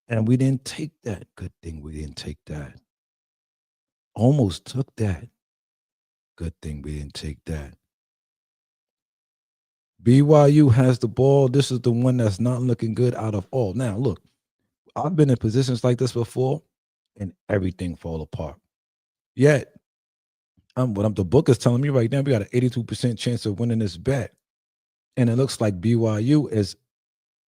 And we didn't take that. Good thing we didn't take that. Almost took that. Good thing we didn't take that. BYU has the ball. This is the one that's not looking good out of all. Now, look, I've been in positions like this before, and everything fall apart. Yet, the book is telling me right now, we got an 82% chance of winning this bet. And it looks like BYU is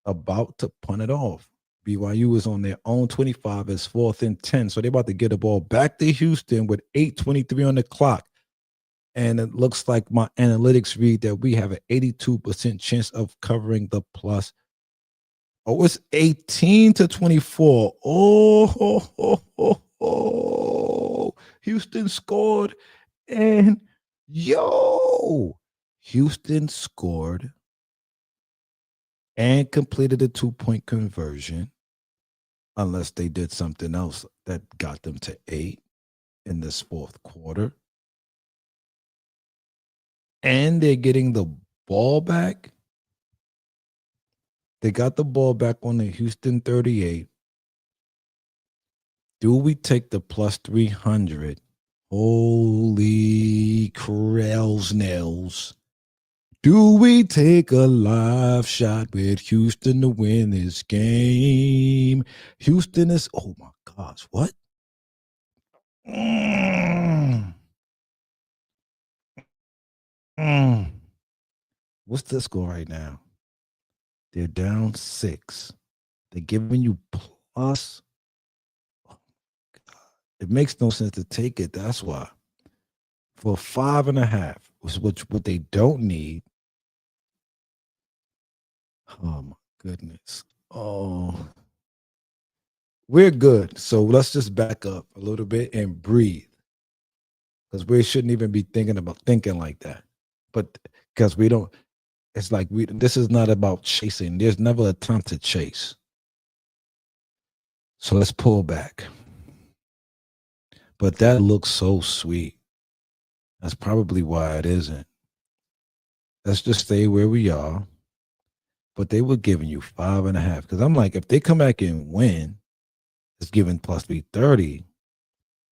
about to punt it off. BYU is on their own 25 as 4th and 10. So they're about to get the ball back to Houston with 8:23 on the clock. And it looks like my analytics read that we have an 82% chance of covering the plus. Oh, it's 18-24. Oh. Houston scored. And Houston scored and completed a 2-point conversion, unless they did something else that got them to 8 in this 4th quarter. And they're getting the ball back. They got the ball back on the Houston 38. Do we take the plus 300? Holy crells nails. Do we take a live shot with Houston to win this game? Houston is, oh my gosh, what? What's the score right now? They're down 6. They're giving you plus. Oh, it makes no sense to take it. That's why. For 5.5, what they don't need. Oh my goodness. Oh, we're good. So let's just back up a little bit and breathe. Because we shouldn't even be thinking like that. But because we don't, It's like this is not about chasing. There's never a time to chase. So let's pull back. But that looks so sweet. That's probably why it isn't. Let's just stay where we are. But they were giving you 5.5. Because I'm like, if they come back and win, it's giving plus 330.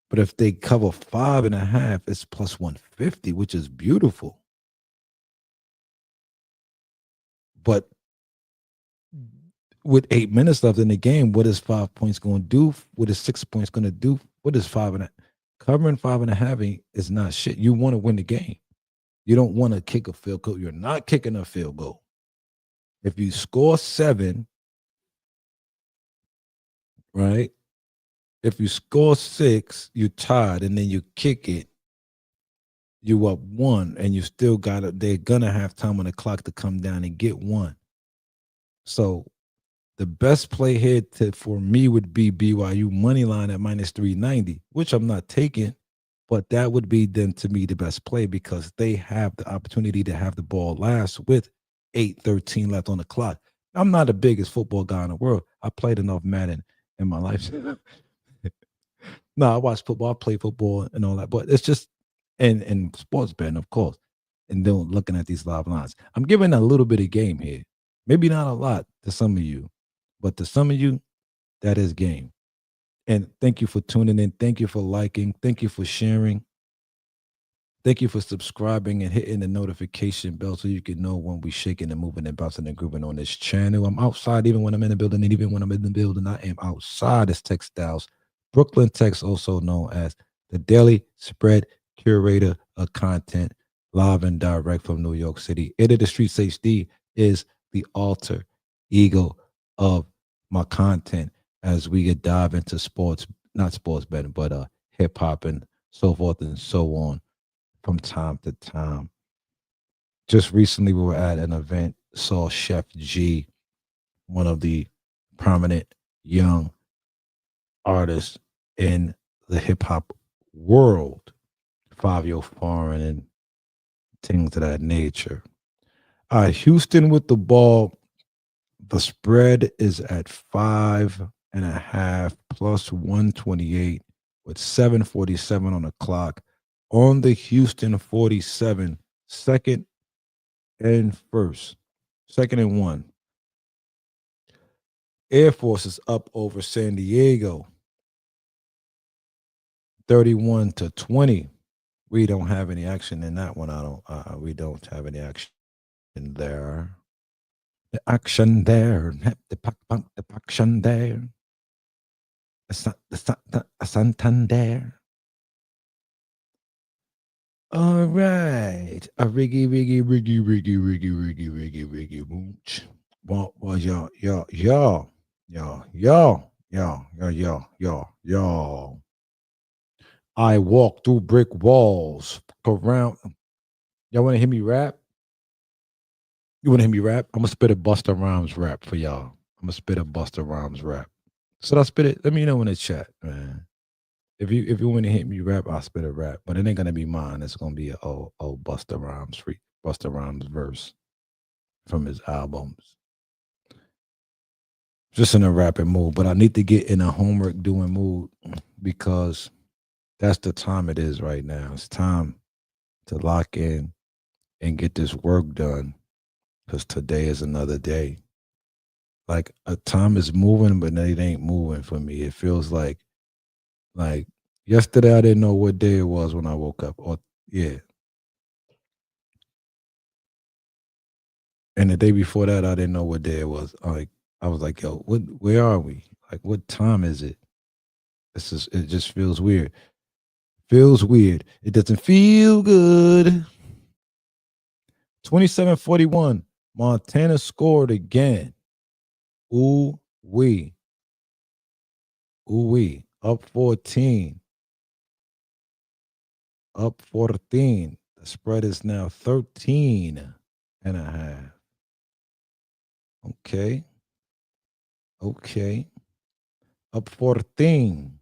But if they cover 5.5, it's plus 150, which is beautiful. But with 8 minutes left in the game, what is 5 points going to do? What is 6 points going to do? What is 5.5? Covering 5.5 is not shit. You want to win the game. You don't want to kick a field goal. You're not kicking a field goal. If you score 7, right? If you score 6, you tied, and then you kick it, you up 1, and you still got it. They're gonna have time on the clock to come down and get 1. So the best play here for me would be BYU money line at minus 390, which I'm not taking, but that would be then to me the best play because they have the opportunity to have the ball last with 8:13 left on the clock. I'm not the biggest football guy in the world. I played enough Madden in my life. No, I watch football, I play football and all that, but it's just and sports betting, of course, and then looking at these live lines. I'm giving a little bit of game here. Maybe not a lot to some of you, but to some of you, that is game. And thank you for tuning in. Thank you for liking. Thank you for sharing. Thank you for subscribing and hitting the notification bell so you can know when we're shaking and moving and bouncing and grooving on this channel. I'm outside even when I'm in the building, and even when I'm in the building, I am outside. It's Textiles, Brooklyn Tex, also known as the daily spread curator of content, live and direct from New York City. Into the Streets HD is the alter ego of my content as we get dive into sports, not sports betting, but hip hop and so forth and so on from time to time. Just recently, we were at an event, saw Chef G, one of the prominent young artists in the hip hop world, 5 Year Foreign and things of that nature. Houston with the ball. The spread is at 5.5 plus 128 with 7:47 on the clock on the Houston 47, second and first, second and 1. Air Force is up over San Diego, 31-20. We don't have any action in that one. We don't have any action there. The action there, the action there. The Santander. All right. A riggy, mooch. Well, y'all. I walk through brick walls around. Y'all want to hear me rap? You want to hear me rap? I'm gonna spit a Busta Rhymes rap for y'all. I'm gonna spit a Busta Rhymes rap. So I spit it. Let me know in the chat, man. If you want to hit me rap, I'll spit a rap, but it ain't gonna be mine. It's gonna be a old Busta Rhymes Busta Rhymes verse from his albums. Just in a rapping mood, but I need to get in a homework doing mood because that's the time it is right now. It's time to lock in and get this work done because today is another day. Like a time is moving, but it ain't moving for me. It feels like yesterday I didn't know what day it was when I woke up. Or yeah. And the day before that I didn't know what day it was. I was like, yo, where are we? Like what time is it? It just feels weird. Feels weird. It doesn't feel good. 27-41. Montana scored again. Ooh wee. Ooh wee. Up 14. Up 14. The spread is now 13.5. Okay. Okay. Up 14.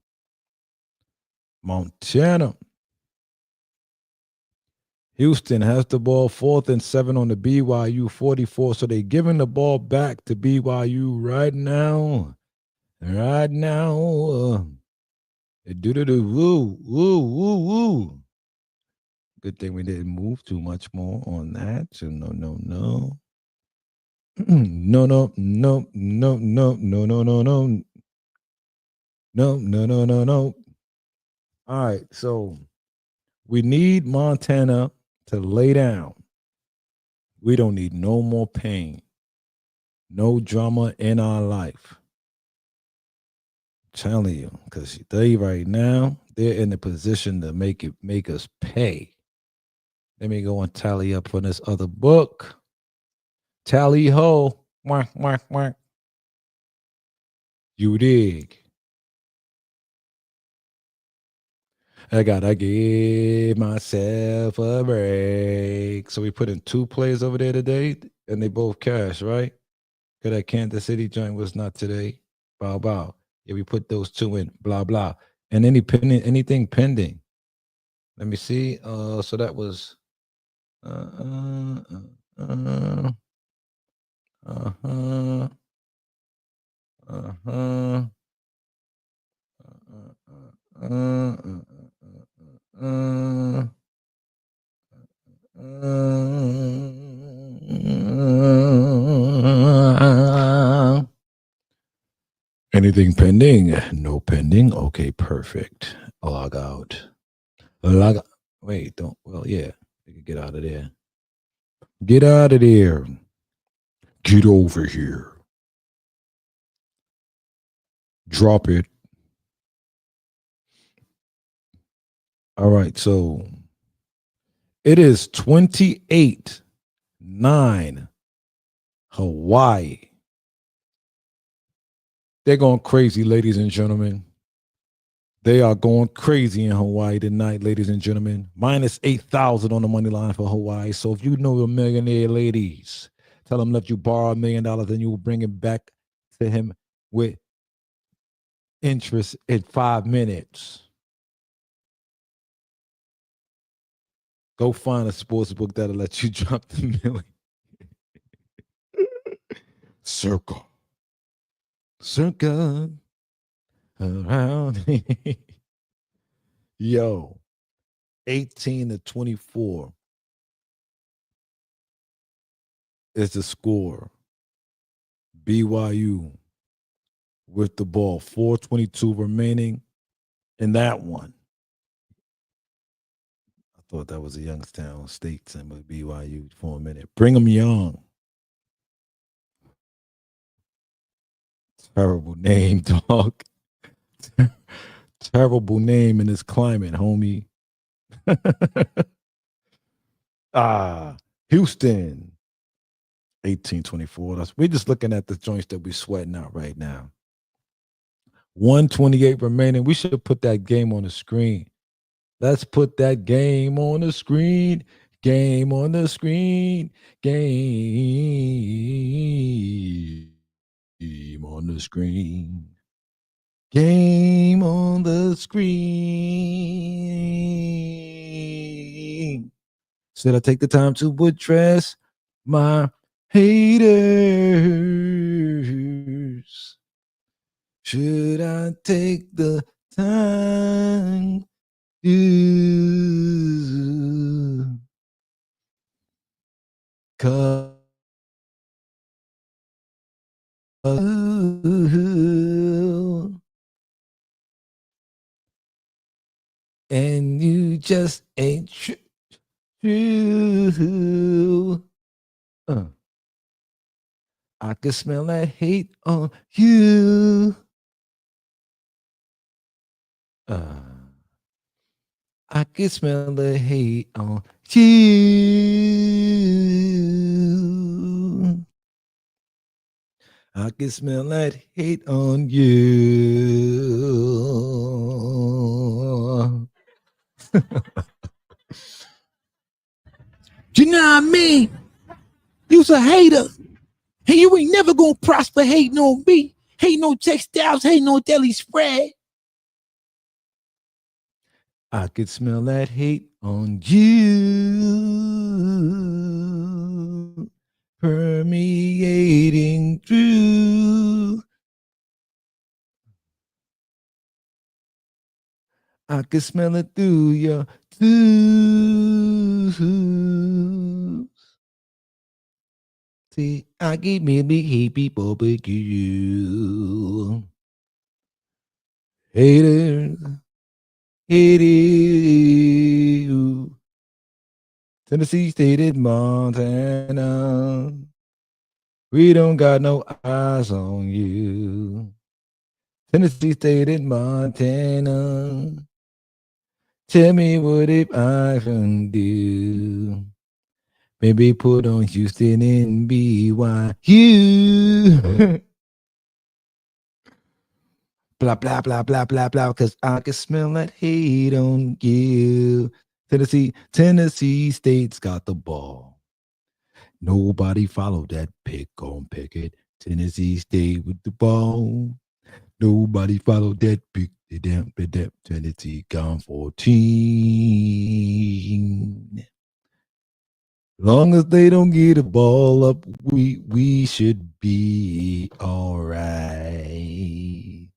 Montana. Houston has the ball 4th and 7 on the BYU 44. So they're giving the ball back to BYU right now. Right now. Do-do-do. Woo, woo, woo, woo. Good thing we didn't move too much more on that. So no, no, no. No, no, no, no, no, no, no, no, no. No, no, no, no, no. All right. So we need Montana to lay down. We don't need no more pain, no drama in our life. I'm telling you, because they right now, they're in a position to make us pay. Let me go and tally up on this other book. Tally ho. Mwah, mwah, mwah. You dig? I gotta give myself a break. So we put in 2 players over there today, and they both cash, right? Because that Kansas City joint was not today. Bow bow. Yeah, we put those 2 in. Blah blah. And anything pending. Let me see. So that was uh-huh. Anything pending? No pending. Okay, perfect. Log out. Log out. Wait, don't. Well, yeah. We can get out of there. Get out of there. Get over here. Drop it. All right, so it is 28-9 Hawaii. They're going crazy, ladies and gentlemen. They are going crazy in Hawaii tonight, ladies and gentlemen. Minus 8,000 on the money line for Hawaii. So if you know a millionaire, ladies, tell him let you borrow $1 million and you will bring it back to him with interest in 5 minutes. Go find a sports book that'll let you drop the million. Circle around. Yo, 18-24 is the score. BYU with the ball, 4:22 remaining in that one. I thought that was a Youngstown State team with BYU for a minute. Brigham Young. Terrible name, dog. Terrible name in this climate, homie. Houston, 18-24. We're just looking at the joints that we're sweating out right now. 1:28 remaining. We should put that game on the screen. Let's put that game on the screen. Game on the screen. Game on the screen. Game on the screen. Should I take the time to address my haters? Should I take the time to call? And you just ain't true. I can smell that hate on you. I can smell the hate on you. I can smell that hate on you. You know what I mean? You's a hater. Hey, you ain't never gonna prosper hating on me. Hating on textiles, hating on deli spread. I could smell that hate on you, permeating through. I could smell it through your tubes. See, I give me big happy barbecue. Haters, hate you. Tennessee State, Montana. We don't got no eyes on you. Tennessee State and Montana. Tell me what if I can do. Maybe put on Houston and BYU. Blah, blah, blah, blah, blah, blah, because I can smell that hate on you. Tennessee State's got the ball. Nobody followed that pick on Pickett. Tennessee State with the ball. Nobody followed that pick. Tennessee gone 14. Long as they don't get the ball up, we should be all right.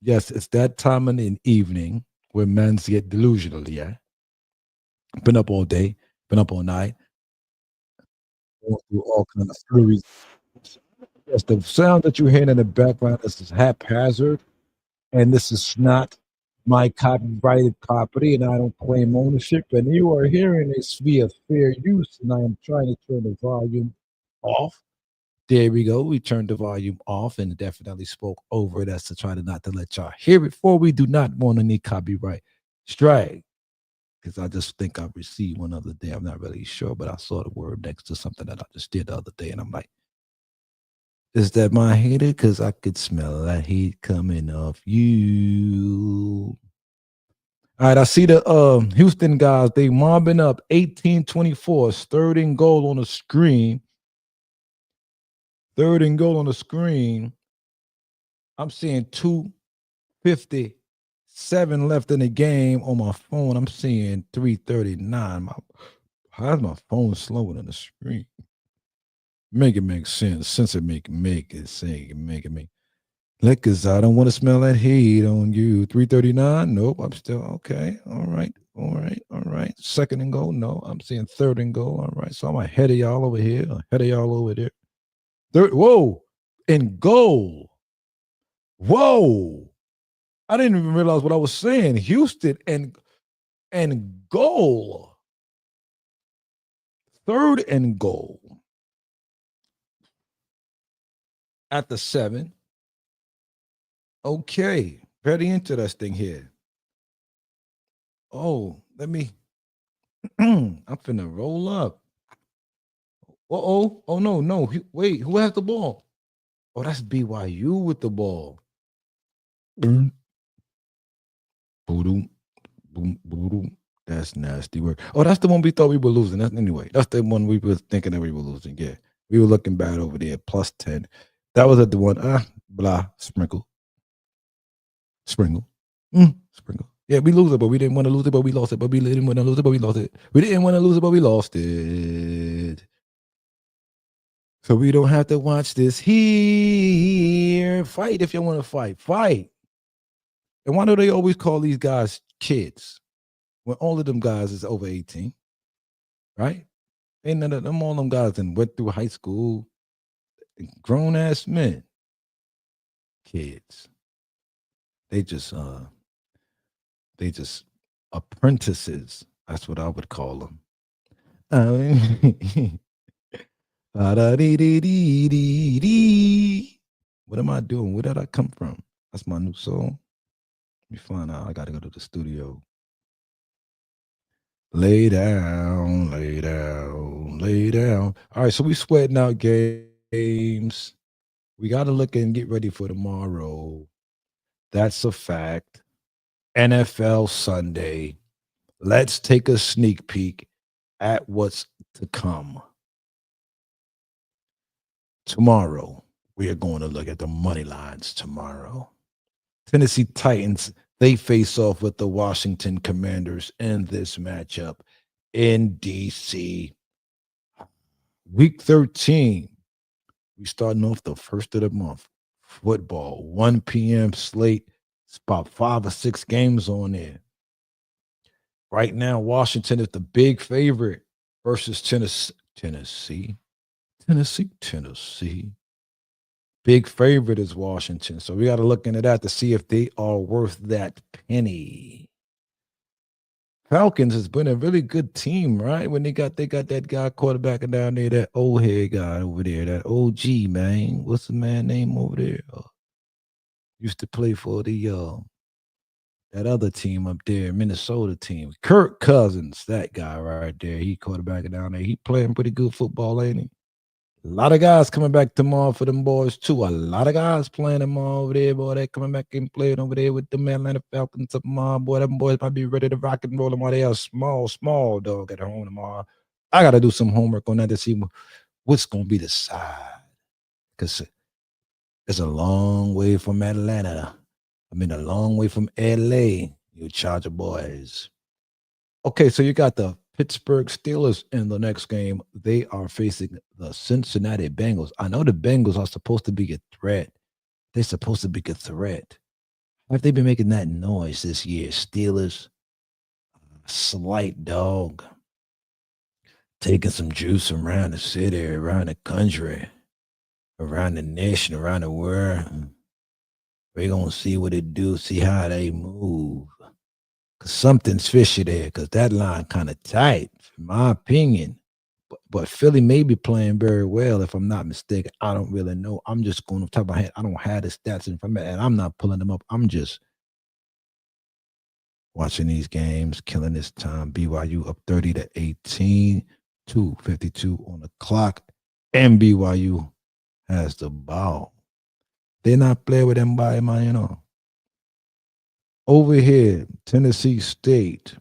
Yes, it's that time in the evening where men get delusional, yeah. Been up all day, been up all night, going through all kind of flurries. Yes, the sound that you're hearing in the background is haphazard, and this is not my copyrighted property, and I don't claim ownership. And you are hearing this via fair use, and I am trying to turn the volume off. There we go. We turned the volume off and definitely spoke over it as to try to not to let y'all hear it. For we do not want any copyright strike, because I just think I received one other day. I'm not really sure, but I saw the word next to something that I just did the other day, and I'm like, is that my hater? Because I could smell that heat coming off you. All right, I see the Houston guys. They mobbing up 18-24. Third and goal on the screen. Third and goal on the screen. I'm seeing 2:57 left in the game on my phone. I'm seeing 3:39. How's my phone slower than the screen? Make it make sense. Since it make it say make it make. Like, cause I don't want to smell that heat on you. 3:39. Nope, I'm still okay. All right, all right, all right. Second and goal. No, I'm seeing third and goal. All right, so I'm ahead of y'all over here, ahead of y'all over there. Third. Whoa, and goal. Whoa. I didn't even realize what I was saying. Houston and goal. Third and goal. At the 7. Okay. Very interesting here. Oh, let me. I'm finna roll up. Oh, no. Wait, who has the ball? Oh, that's BYU with the ball. Boom, boom, boom, boom. That's nasty work. Oh, that's the one we thought we were losing. That's the one we were thinking that we were losing. Yeah, we were looking bad over there. Plus 10. That was at the one. Blah. Sprinkle. Sprinkle. Sprinkle. Yeah, we lose it, but we didn't want to lose it, but we lost it. But we didn't want to lose it, but we lost it. We didn't want to lose it, but we lost it. So we don't have to watch this here. Fight if you want to fight. Fight. And why do they always call these guys kids when all of them guys is over 18? Right? Ain't none of them, all them guys and went through high school. Grown ass men. Kids. They just apprentices. That's what I would call them. What am I doing? Where did I come from? That's my new song. Let me find out. I gotta go to the studio. Lay down, lay down, lay down. All right, so we sweating out games. We gotta look and get ready for tomorrow. That's a fact. NFL Sunday. Let's take a sneak peek at what's to come. Tomorrow, we are going to look at the money lines tomorrow. Tennessee Titans They face off with the Washington Commanders in this matchup in DC. Week 13. We starting off the first of the month. Football, 1 p.m. slate. It's about 5 or 6 games on there. Right now, Washington is the big favorite versus Tennessee. Big favorite is Washington. So we got to look into that to see if they are worth that penny. Falcons has been a really good team, right? When they got that guy quarterbacking down there, that old head guy over there, that OG man. What's the man name over there? Used to play for the that other team up there, Minnesota team. Kirk Cousins, that guy right there. He quarterbacking down there. He playing pretty good football, ain't he? A lot of guys coming back tomorrow for them boys, too. A lot of guys playing them all over there, boy. They coming back and playing over there with the Atlanta Falcons tomorrow, boy. Them boys might be ready to rock and roll them while they are small dog at home tomorrow. I got to do some homework on that to see what's going to be the side. Because it's a long way from Atlanta. I mean, a long way from LA, you Charger boys. Okay, so you got the Pittsburgh Steelers in the next game. They are facing the Cincinnati Bengals. I know the Bengals are supposed to be a threat. They're supposed to be a threat. Have they been making that noise this year? Steelers, slight dog, taking some juice around the city, around the country, around the nation, around the world. We're going to see what it do, see how they move. Because something's fishy there, because that line kind of tight, in my opinion. But Philly may be playing very well, if I'm not mistaken. I don't really know. I'm just going to top of my head. I don't have the stats in front of me, and I'm not pulling them up. I'm just watching these games, killing this time. BYU up 30-18, 2:52 on the clock, and BYU has the ball. They're not playing with them by man, you know. Over here, Tennessee State,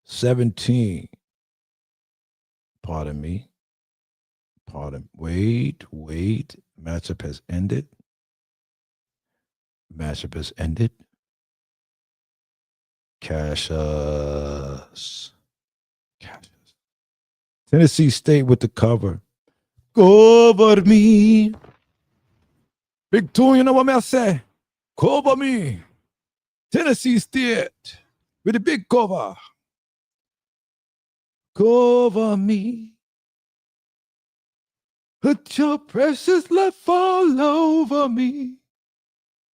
17. Pardon me. Wait. Matchup has ended. Cash us. Tennessee State with the cover. Cover me. Big tune, you know what I say? Cover me. Tennessee State with a big cover. Cover me. Put your precious love all over me.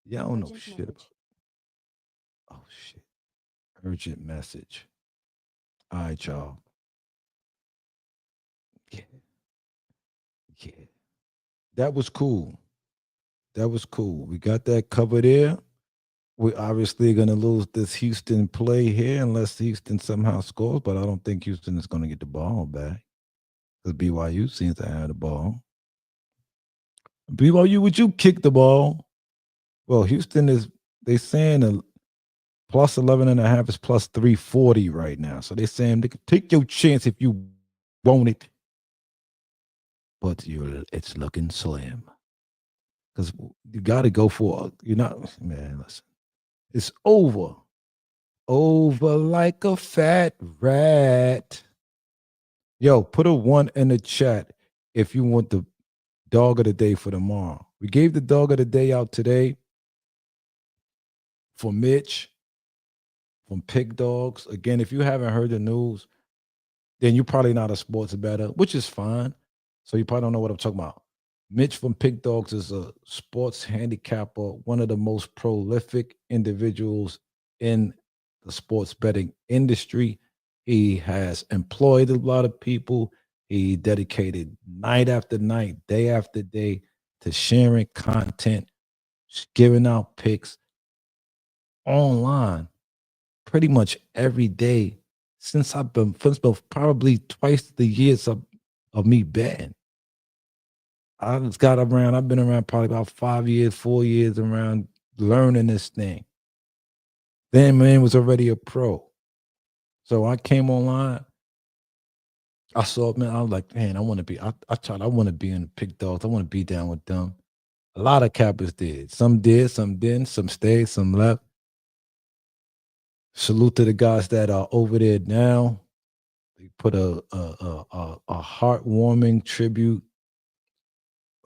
Yeah, I don't know shit about it. Oh, shit. Urgent message. All right, y'all. Yeah. That was cool. We got that covered there. We're obviously going to lose this Houston play here unless Houston somehow scores, but I don't think Houston is going to get the ball back because BYU seems to have the ball. BYU, would you kick the ball? Well, Houston they saying a plus 11.5 is plus 340 right now. So they're saying they can take your chance if you want it. But it's looking slim. Because you got to go for it. Man, listen. It's over. Over like a fat rat. Yo, put a 1 in the chat if you want the dog of the day for tomorrow. We gave the dog of the day out today for Mitch from Pick Dawgz. Again, if you haven't heard the news, then you're probably not a sports bettor, which is fine. So you probably don't know what I'm talking about. Mitch from Pick Dawgz is a sports handicapper, one of the most prolific individuals in the sports betting industry. He has employed a lot of people. He dedicated night after night, day after day to sharing content, giving out picks online pretty much every day since probably twice the years of me betting. I've been around probably about 4 years around learning this thing. Then man was already a pro. So I came online. I saw it, man. I was like, man, I want to be in the Pick Dawgz. I want to be down with them. A lot of cappers did. Some did, some didn't, some stayed, some left. Salute to the guys that are over there now. They put a heartwarming tribute,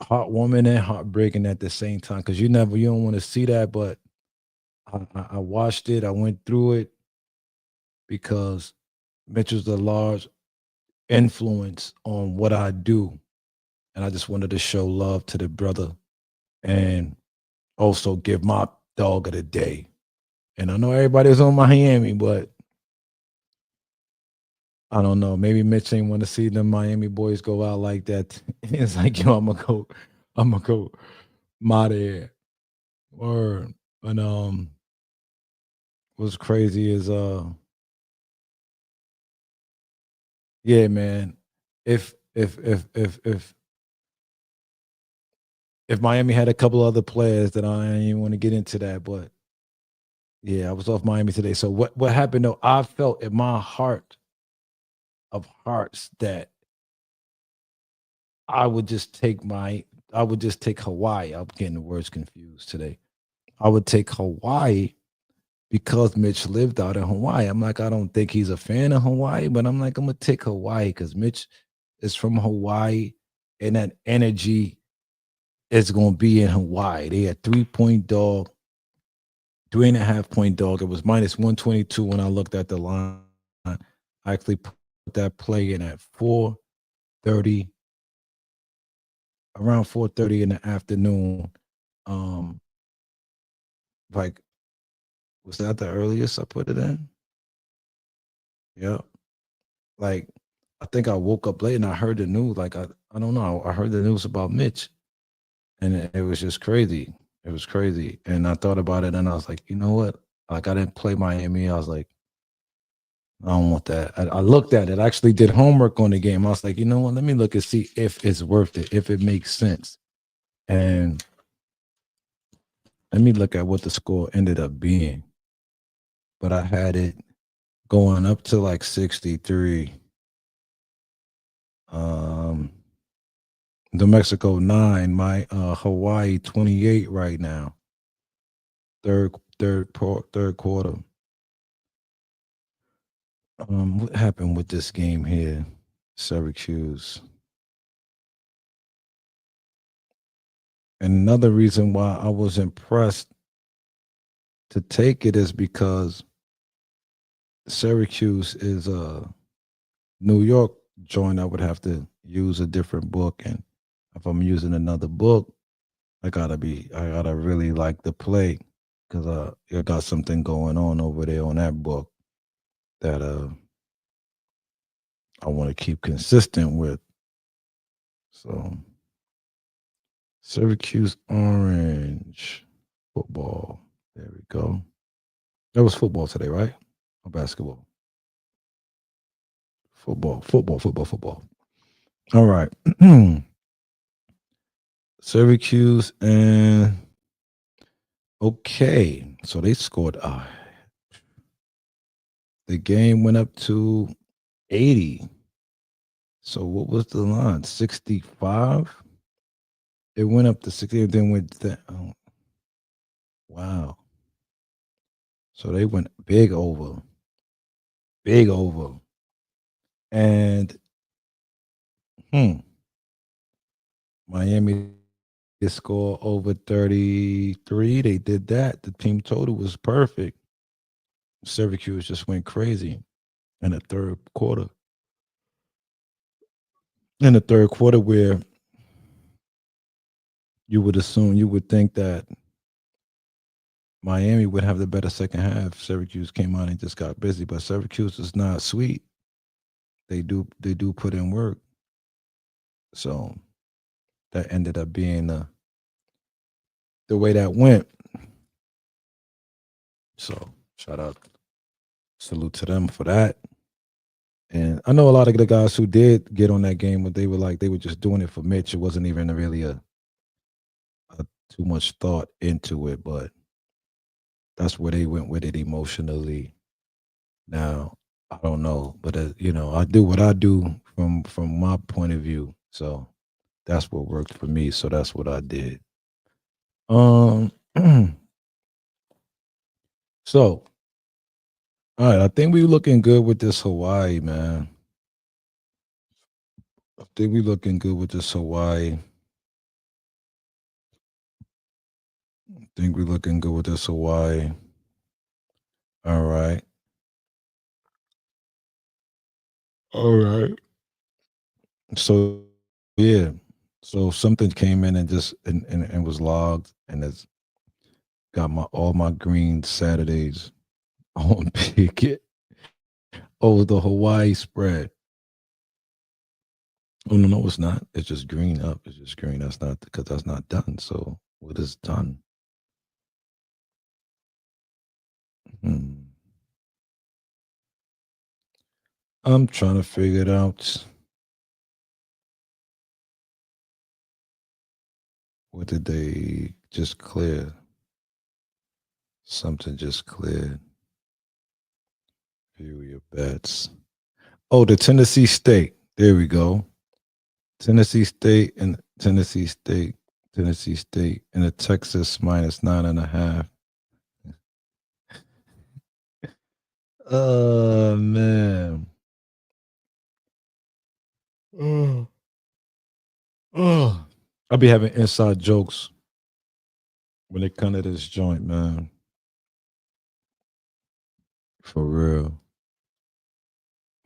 heartwarming and heartbreaking at the same time. Because you don't want to see that, but I watched it. I went through it because Mitchell's a large influence on what I do, and I just wanted to show love to the brother and also give my dog of the day. And I know everybody's on Miami, but I don't know. Maybe Mitch ain't want to see the Miami boys go out like that. It's like, yo, I'm gonna go my there. Or and what's crazy is yeah, man. If Miami had a couple other players that I didn't even want to get into that, but yeah, I was off Miami today. So what happened though? I felt in my heart of hearts that I would just take my I would just take Hawaii. I'm getting the words confused today. I would take Hawaii because Mitch lived out in Hawaii. I'm like, I don't think he's a fan of Hawaii, but I'm like, I'm gonna take Hawaii because Mitch is from Hawaii, and that energy is gonna be in Hawaii. They had 3-point dog, 3.5 point dog. It was minus 122 when I looked at the line. I actually put that play in at 4:30, around 4:30 in the afternoon. Um, like, was that the earliest I put it in? Yeah. Like, I think I woke up late and I heard the news. Like, I don't know. I heard the news about Mitch, and it was just crazy. It was crazy. And I thought about it and I was like, you know what? Like, I didn't play Miami. I was like, I don't want that. I looked at it. I actually did homework on the game. I was like, you know what? Let me look and see if it's worth it, if it makes sense. And let me look at what the score ended up being. But I had it going up to like 63. Um, New Mexico 9, my Hawaii 28 right now. Third quarter. What happened with this game here? Syracuse. And another reason why I was impressed to take it is because Syracuse is a New York joint. I would have to use a different book, and if I'm using another book, I gotta really like the play because I got something going on over there on that book that I want to keep consistent with. So Syracuse Orange football. There we go. That was football today, right? Or basketball? Football. All right. Syracuse and okay. So they scored. The game went up to 80. So what was the line? 65? It went up to 60 and then went down. Oh, wow. So they went big over. Big over. And Miami did score over 33. They did that. The team total was perfect. Syracuse just went crazy in the third quarter. In the third quarter, where you would think that Miami would have the better second half. Syracuse came out and just got busy, but Syracuse is not sweet. They do put in work. So that ended up being the way that went. So shout out, salute to them for that. And I know a lot of the guys who did get on that game, but they were just doing it for Mitch. It wasn't even really a too much thought into it, but that's where they went with it emotionally. Now I don't know, but I do what I do from my point of view. So that's what worked for me. So that's what I did. Um, so All right, I think we looking good with this Hawaii, man. I think we looking good with this Hawaii. I think we looking good with this Hawaii. All right. All right. So yeah. So something came in and just and was logged and it's got my all my green Saturdays on picket. Oh, the Hawaii spread. Oh no, it's not. It's just green up. It's just green. That's not because that's not done. So what is done? Hmm. I'm trying to figure it out. What did they just clear? Something just cleared. View your bets. Oh, the Tennessee State. There we go. Tennessee State and Tennessee State, Tennessee State, and the Texas minus 9.5. Oh man. Oh, oh. I'll be having inside jokes when it come to this joint, man. For real.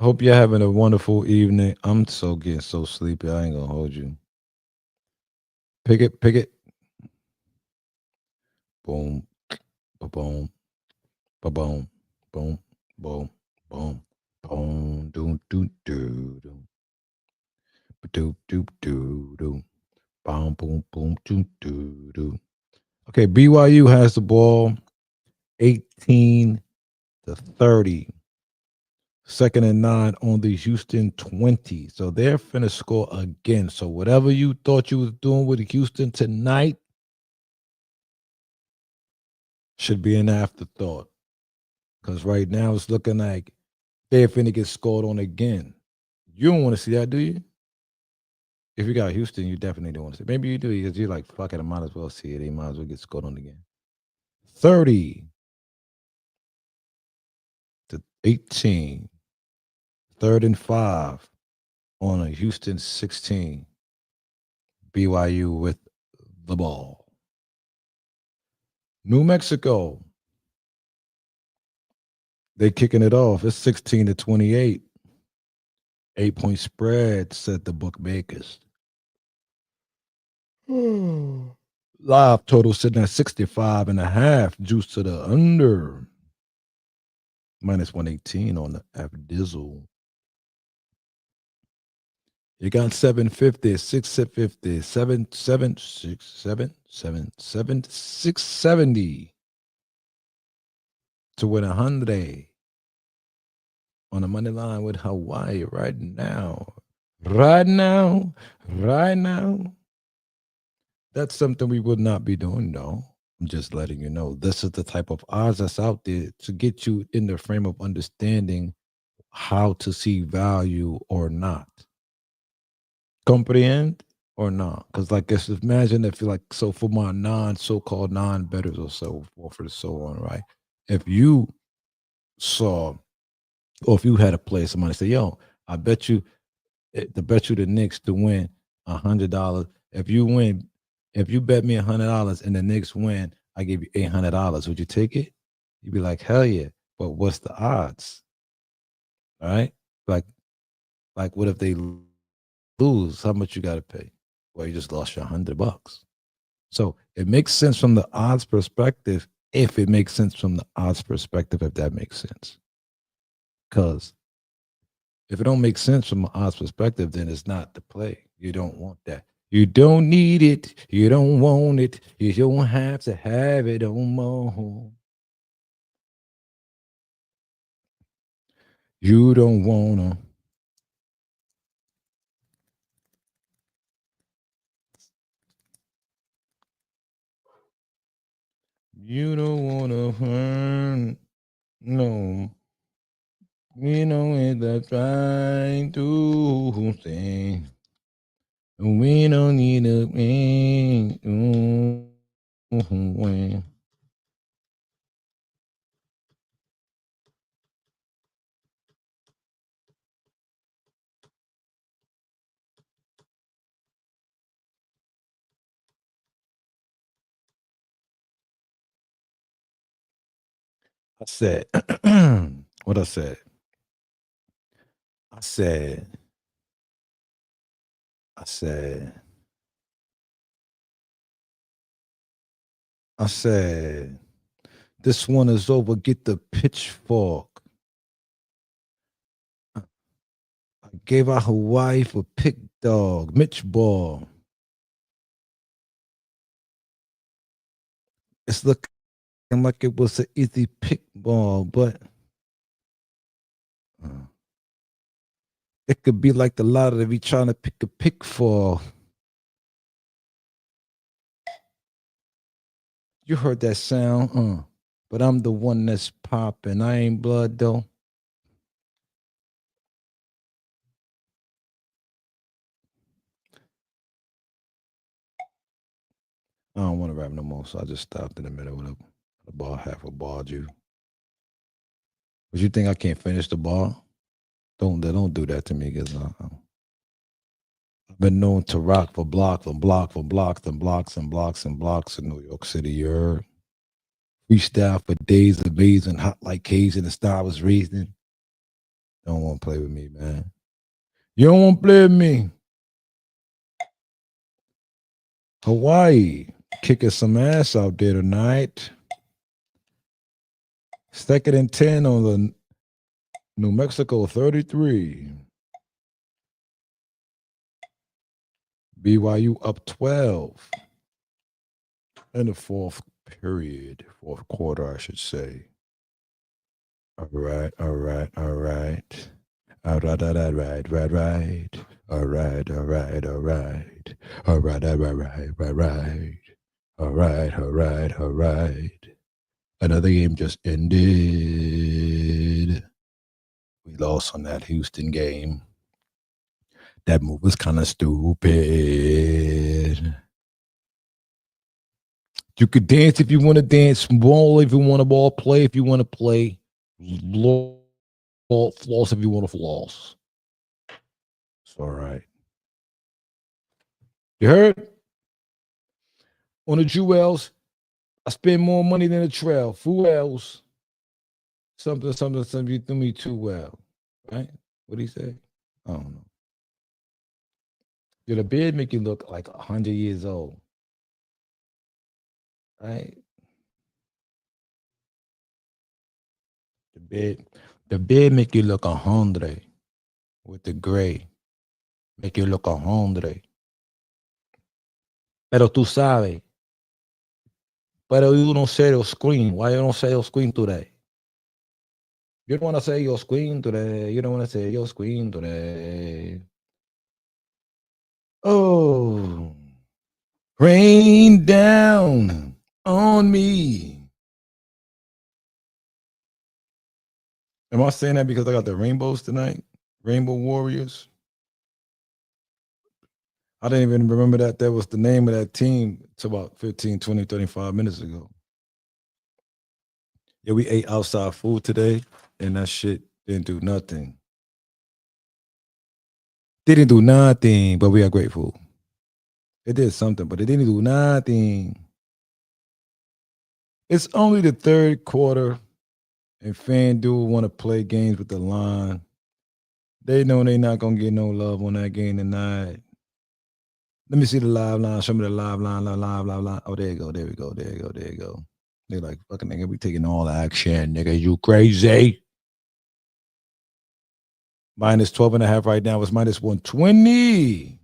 Hope you're having a wonderful evening. I'm so getting so sleepy. I ain't gonna hold you. Pick it, pick it. Boom, boom, boom, boom, boom, boom, boom, do do do do do do do do. Boom, boom, boom, do do do. Okay, BYU has the ball, 18-30. Second and 9 on the Houston 20. So they're finna score again. So whatever you thought you was doing with Houston tonight should be an afterthought. Because right now it's looking like they're finna get scored on again. You don't want to see that, do you? If you got Houston, you definitely don't want to see it. Maybe you do because you're like, fuck it, I might as well see it. They might as well get scored on again. 30-18. Third and 5 on a Houston 16. BYU with the ball. New Mexico, they kicking it off. It's 16-28. 8-point spread, said the bookmakers. Live total sitting at 65.5. Juice to the under. Minus 118 on the Abdizzle. You got 750, 650, 670 to win 100 on the money line with Hawaii right now. Right now. Right now. That's something we would not be doing, though. I'm just letting you know. This is the type of odds that's out there to get you in the frame of understanding how to see value or not. Comprehend or not? Because, like, just imagine if you're like, so for my so-called non-betters or so forth and so on, right? If you saw, or if you had a play, somebody say, yo, I bet you to bet you the Knicks to win $100. If you win, if you bet me $100 and the Knicks win, I give you $800. Would you take it? You'd be like, hell yeah. But what's the odds? All right. Like, what if they lose? How much you got to pay? Well, you just lost your $100. So it makes sense from the odds perspective. If it makes sense from the odds perspective, if that makes sense, because if it don't make sense from an odds perspective, then it's not the play. You don't want that. You don't need it. You don't want it. You don't have to have it on more. You don't wanna. You don't wanna hurt. No. We know it's the trying to say. We don't need a man. I said, what I said? I said, I said, I said, this one is over. Get the pitchfork. I gave out Hawaii for Pick Dawgz Mitch ball. It's looking like it was an easy pick ball, but uh, it could be like the lottery trying to pick a pick for. You heard that sound, but I'm the one that's popping. I ain't blood though. I don't want to rap no more, so I just stopped in the middle with a ball, half a ball, you. But you think I can't finish the ball? Don't do that to me, because I've been known to rock for blocks and blocks and blocks and blocks and blocks and blocks in New York City. You heard? Freestyle for days, amazing, hot like caves, and the style was raising. Don't want to play with me, man. You don't want to play with me. Hawaii kicking some ass out there tonight. Second and 10 on the New Mexico 33. BYU up 12 in the fourth quarter, I should say. All right. All right. All right. All right. All right. All right. All right. All right. All right. All right. All right. All right. All right. All right. All right. Another game just ended. We lost on that Houston game. That move was kind of stupid. You could dance if you want to dance, ball if you want to ball, play if you want to play, floss if you want to floss. It's all right. You heard? On the jewels, I spend more money than a trail. Fuels. Something, you do me too well. Right? What'd he say? I don't know. The beard make you look like 100 years old. Right? The beard make you look 100 with the gray. Make you look 100. Pero tú sabes. Pero you don't say your screen. Why you don't say your screen today? You don't want to say your screen today. You don't want to say your screen today. Oh. Rain down on me. Am I saying that because I got the rainbows tonight? Rainbow Warriors? I didn't even remember that was the name of that team until about 15, 20, 35 minutes ago. Yeah, we ate outside food today, and that shit didn't do nothing. Didn't do nothing, but we had great food. It did something, but it didn't do nothing. It's only the third quarter, and FanDuel want to play games with the line. They know they're not going to get no love on that game tonight. Let me see the live line. Show me the live line. Oh, there you go. There we go. There you go. There you go. They're like, fucking nigga, we taking all the action. Nigga, you crazy. Minus 12.5 right now. It's minus 120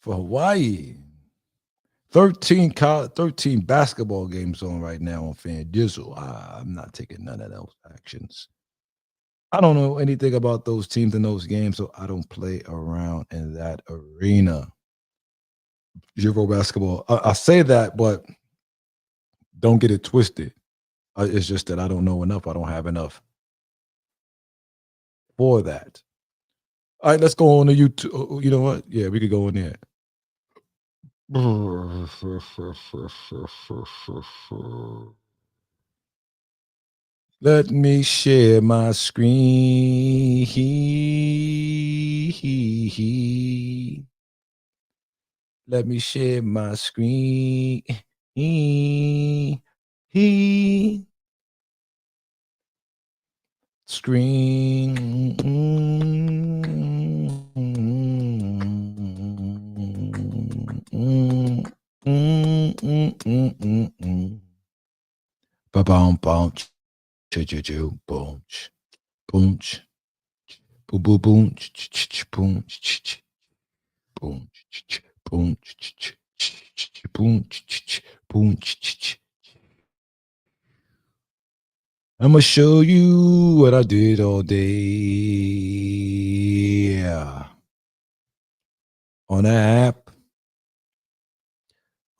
for Hawaii. 13 basketball games on right now on FanDuel. I'm not taking none of those actions. I don't know anything about those teams in those games, so I don't play around in that arena. Euro basketball. I say that, but don't get it twisted. It's just that I don't know enough. I don't have enough for that. All right, let's go on to YouTube. You know what? Yeah, we could go in there. Let me share my screen. Let me share my screen. screen. Ba-bum, bum, ch-ch-ch-choo, boom, boom, boom, boom, boom, boom, boom, boom, boom, boom. I'ma show you what I did all day. Yeah. On the app.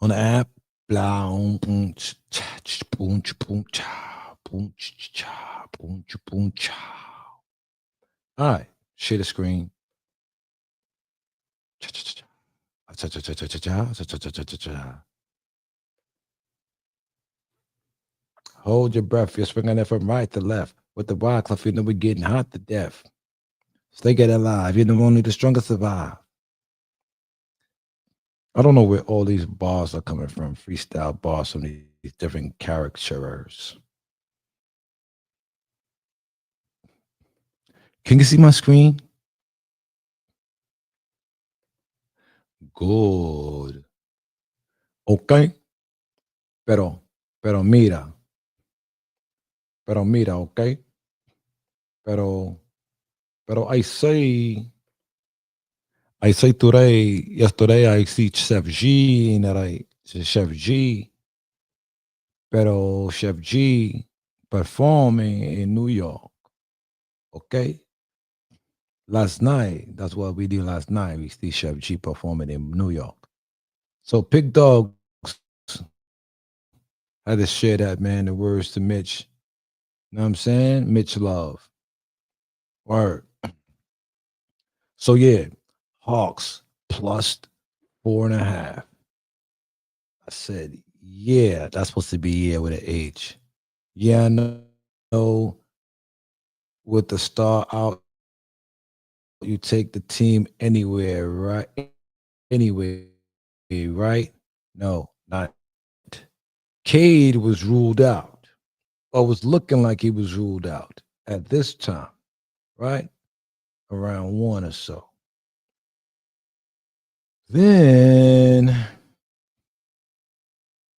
On the app. Blah, boom, boom, boom, boom, boom, boom. All right. Share the screen. Hold your breath. You're swinging it from right to left. With the wide clef, you know we're getting hot to death. Stay get alive. You're the only the strongest survive. I don't know where all these bars are coming from. Freestyle bars from these different characters. Can you see my screen? Good. Okay. Pero mira. Pero mira, okay? Pero I say today, yesterday I see Chef G and Chef G, pero Chef G performing in New York. Okay? Last night, that's what we did last night. We see Chef G performing in New York. So Pick Dawgz had to share that, man, the words to Mitch. You know what I'm saying? Mitch love. Word. So yeah, Hawks plus 4.5. I said, yeah, that's supposed to be yeah with an H. Yeah, I know with the star out, you take the team anywhere, right? Anyway, right? No, not. Cade was ruled out, or was looking like he was ruled out at this time, right? Around 1 or so. Then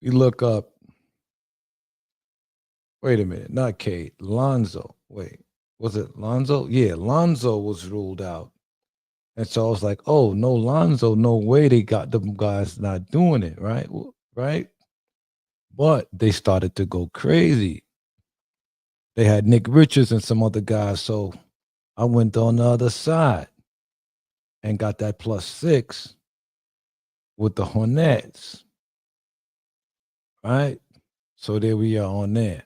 we look up. Wait a minute, not Cade. Lonzo. Wait, was it Lonzo? Yeah, Lonzo was ruled out. And so I was like, oh, no Lonzo, no way they got them guys not doing it, right? Right? But they started to go crazy. They had Nick Richards and some other guys. So I went on the other side and got that +6 with the Hornets. Right? So there we are on there.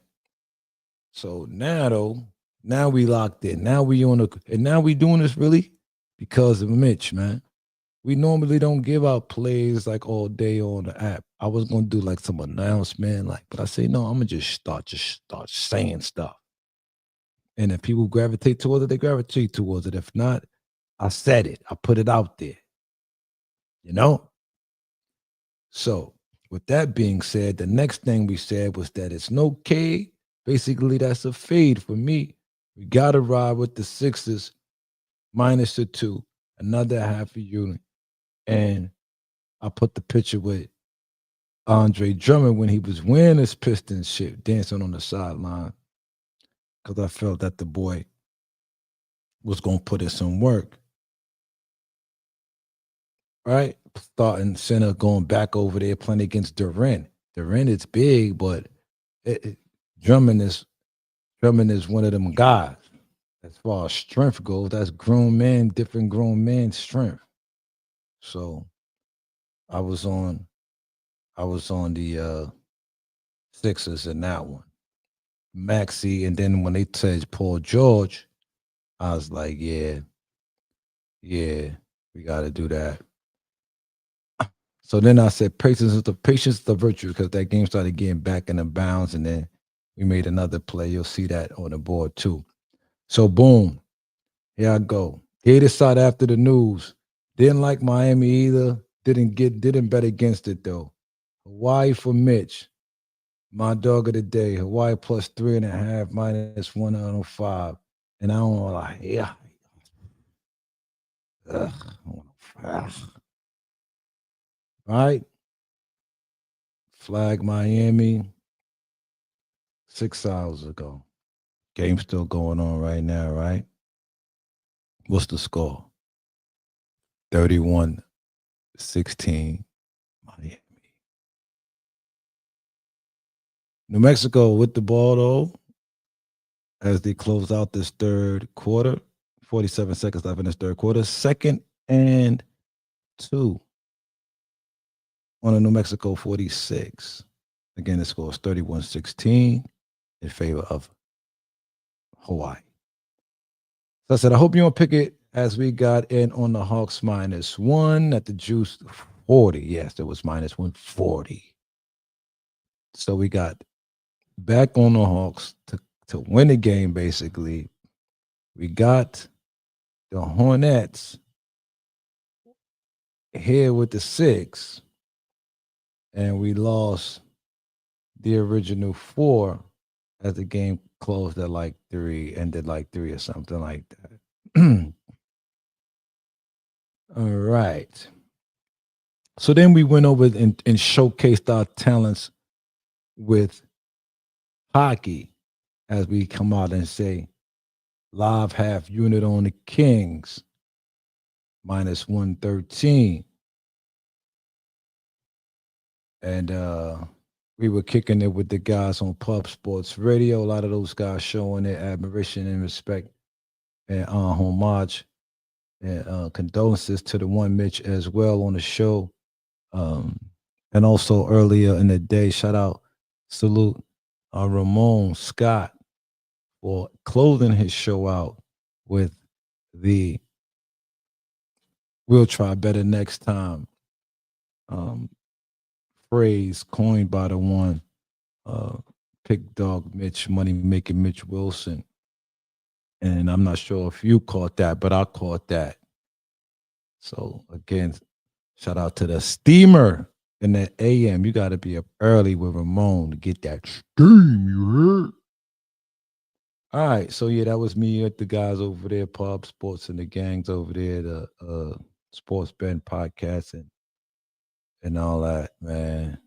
So now though, now we locked in. Now we on the and now we doing this really because of Mitch, man. We normally don't give out plays like all day on the app. I was gonna do like some announcement, but I say no, I'm gonna just start saying stuff. And if people gravitate towards it, they gravitate towards it. If not, I said it. I put it out there. You know? So with that being said, the next thing we said was that it's no K. Basically, that's a fade for me. We gotta ride with the Sixers minus the 2, another half a unit. And I put the picture with Andre Drummond when he was wearing his Pistons shit, dancing on the sideline, because I felt that the boy was going to put in some work. Right? Starting center, going back over there, playing against Durant. Durant is big, but Drummond is one of them guys. As far as strength goes, that's different grown man strength. So I was on the Sixers in that one. Maxi, and then when they said Paul George, I was like, yeah, we got to do that. So then I said, patience is the virtue, because that game started getting back in the bounds, and then we made another play. You'll see that on the board too. So boom, here I go. Gator side after the news. Didn't like Miami either. Didn't bet against it though. Hawaii for Mitch. My dog of the day. Hawaii +3.5 minus 105. And I don't like, yeah. Ugh, ugh. Right? Flag Miami 6 hours ago. Game still going on right now, right? What's the score? 31-16 Miami. New Mexico with the ball though, as they close out this third quarter. 47 seconds left in this third quarter. 2nd and 2 on a New Mexico 46. Again, the score is 31-16 in favor of Hawaii. So I said, I hope you don't pick it as we got in on the Hawks -1 at the juice 40. Yes, there was -140. So we got back on the Hawks to win the game, basically. We got the Hornets here with the 6, and we lost the original 4 as the game closed at like 3, ended like 3 or something like that. All right. So then we went over and showcased our talents with hockey as we come out and say live half unit on the Kings -113. And we were kicking it with the guys on Pub Sports Radio. A lot of those guys showing their admiration and respect and homage and condolences to the one Mitch as well on the show. And also earlier in the day, shout out, salute Ramon Scott for closing his show out with the "We'll try better next time" phrase coined by the one Pick Dawgz Mitch, money making Mitch Wilson. And I'm not sure if you caught that, but I caught that. So again, shout out to the steamer in the AM. You got to be up early with Ramon to get that steam. You heard? All right, so yeah, that was me at the guys over there, Pub Sports, and the gangs over there, the Sports Ben podcast and all that, man.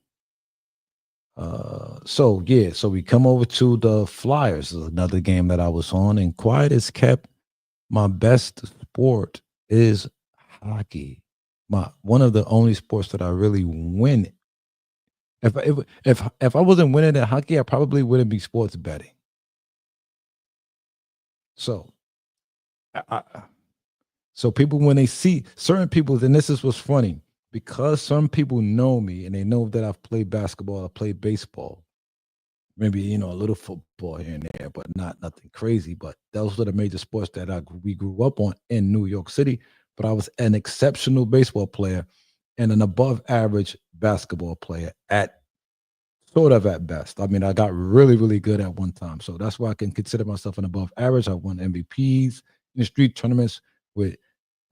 So yeah, so we come over to the Flyers. This is another game that I was on, and quiet as kept. My best sport is hockey. My one of the only sports that I really win. If I wasn't winning at hockey, I probably wouldn't be sports betting. So, so people when they see certain people, and this is what's funny because some people know me and they know that I've played basketball, I played baseball, maybe a little football here and there, but not nothing crazy. But those were the major sports that we grew up on in New York City. But I was an exceptional baseball player and an above average basketball player at sort of at best. I mean, I got really, really good at one time. So that's why I can consider myself an above average. I won MVPs in the street tournaments with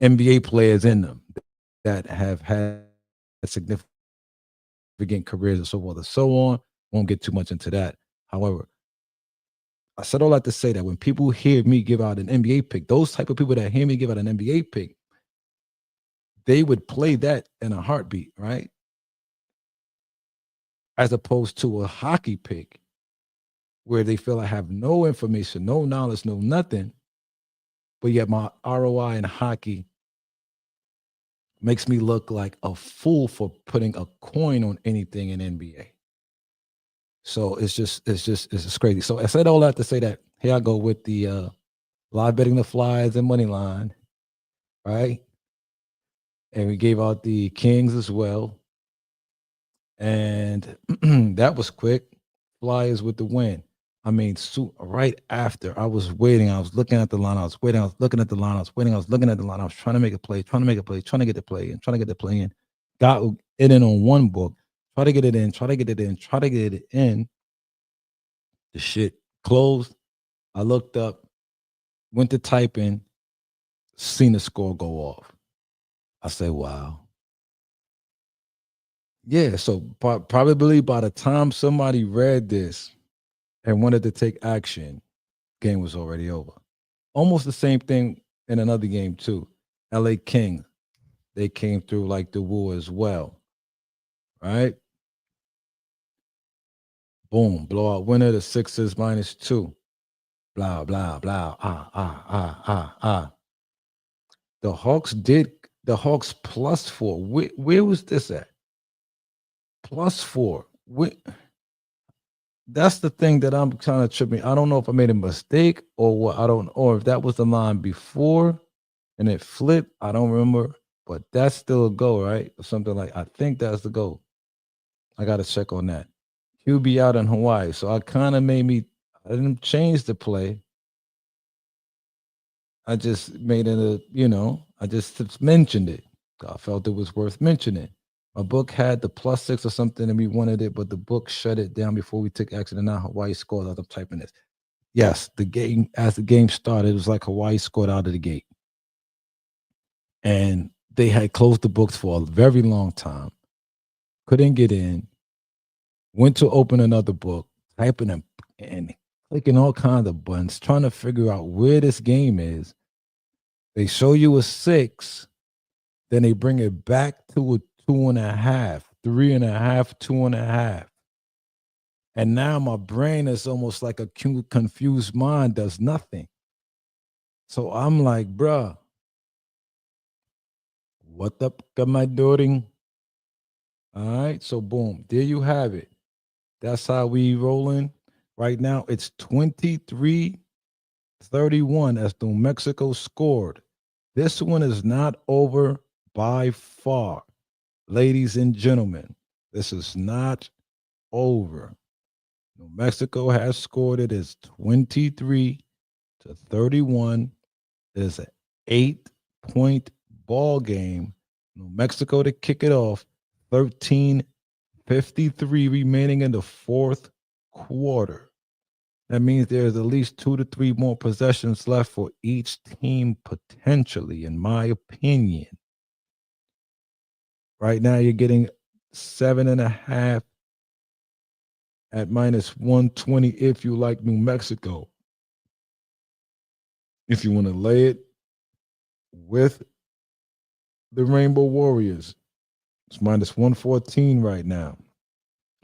NBA players in them that have had significant careers and so forth and so on. Won't get too much into that. However, I said all that to say that when people hear me give out an NBA pick, those type of people that hear me give out an NBA pick, they would play that in a heartbeat, right? As opposed to a hockey pick where they feel I have no information, no knowledge, no nothing, but yet my ROI in hockey makes me look like a fool for putting a coin on anything in NBA. So it's just crazy. So I said all that to say that here I go with the live betting the Flyers and money line, right? And we gave out the Kings as well. And that was quick. Flyers with the win. I mean, right after I was waiting, I was looking at the line. I was waiting. I was looking at the line. I was waiting. I was looking at the line. I was trying to make a play, trying to make a play, trying to get the play in, trying to get the play in. Got it in on one book. Try to get it in. Try to get it in. Try to get it in. The shit closed. I looked up, went to type in, seen the score go off. I say, wow. Yeah, so probably by the time somebody read this and wanted to take action, game was already over. Almost the same thing in another game too. LA King, they came through like the Woo as well, right? Boom, blowout winner. The Sixers -2. Blah blah blah. The Hawks did the Hawks +4. Where was this at? +4. That's the thing that I'm kind of tripping. I don't know if I made a mistake or what. I don't, or if that was the line before and it flipped. I don't remember, but that's still a go, right? Or something like. I think that's the goal. I got to check on that. He'll be out in Hawaii, so I kind of made me. I didn't change the play. I just made it a, I just mentioned it. I felt it was worth mentioning. My book had the +6 or something, and we wanted it, but the book shut it down before we took action. And now Hawaii scored. I'm typing this. Yes, the game as the game started, it was like Hawaii scored out of the gate, and they had closed the books for a very long time. Couldn't get in. Went to open another book, typing and clicking all kinds of buttons, trying to figure out where this game is. They show you a 6, then they bring it back to a 2.5, 3.5, 2.5. And now my brain is almost like a confused mind, does nothing. So I'm like, bruh, what the fuck am I doing? All right. So boom, there you have it. That's how we rolling. Right now it's 23-31 as New Mexico scored. This one is not over by far. Ladies and gentlemen, this is not over. New Mexico has scored. It is 23-31. It is an 8-point ball game. New Mexico to kick it off. 13:53 remaining in the fourth quarter. That means there's at least 2 to 3 more possessions left for each team, potentially, in my opinion. Right now, you're getting 7.5 at -120 if you like New Mexico. If you want to lay it with the Rainbow Warriors, it's -114 right now.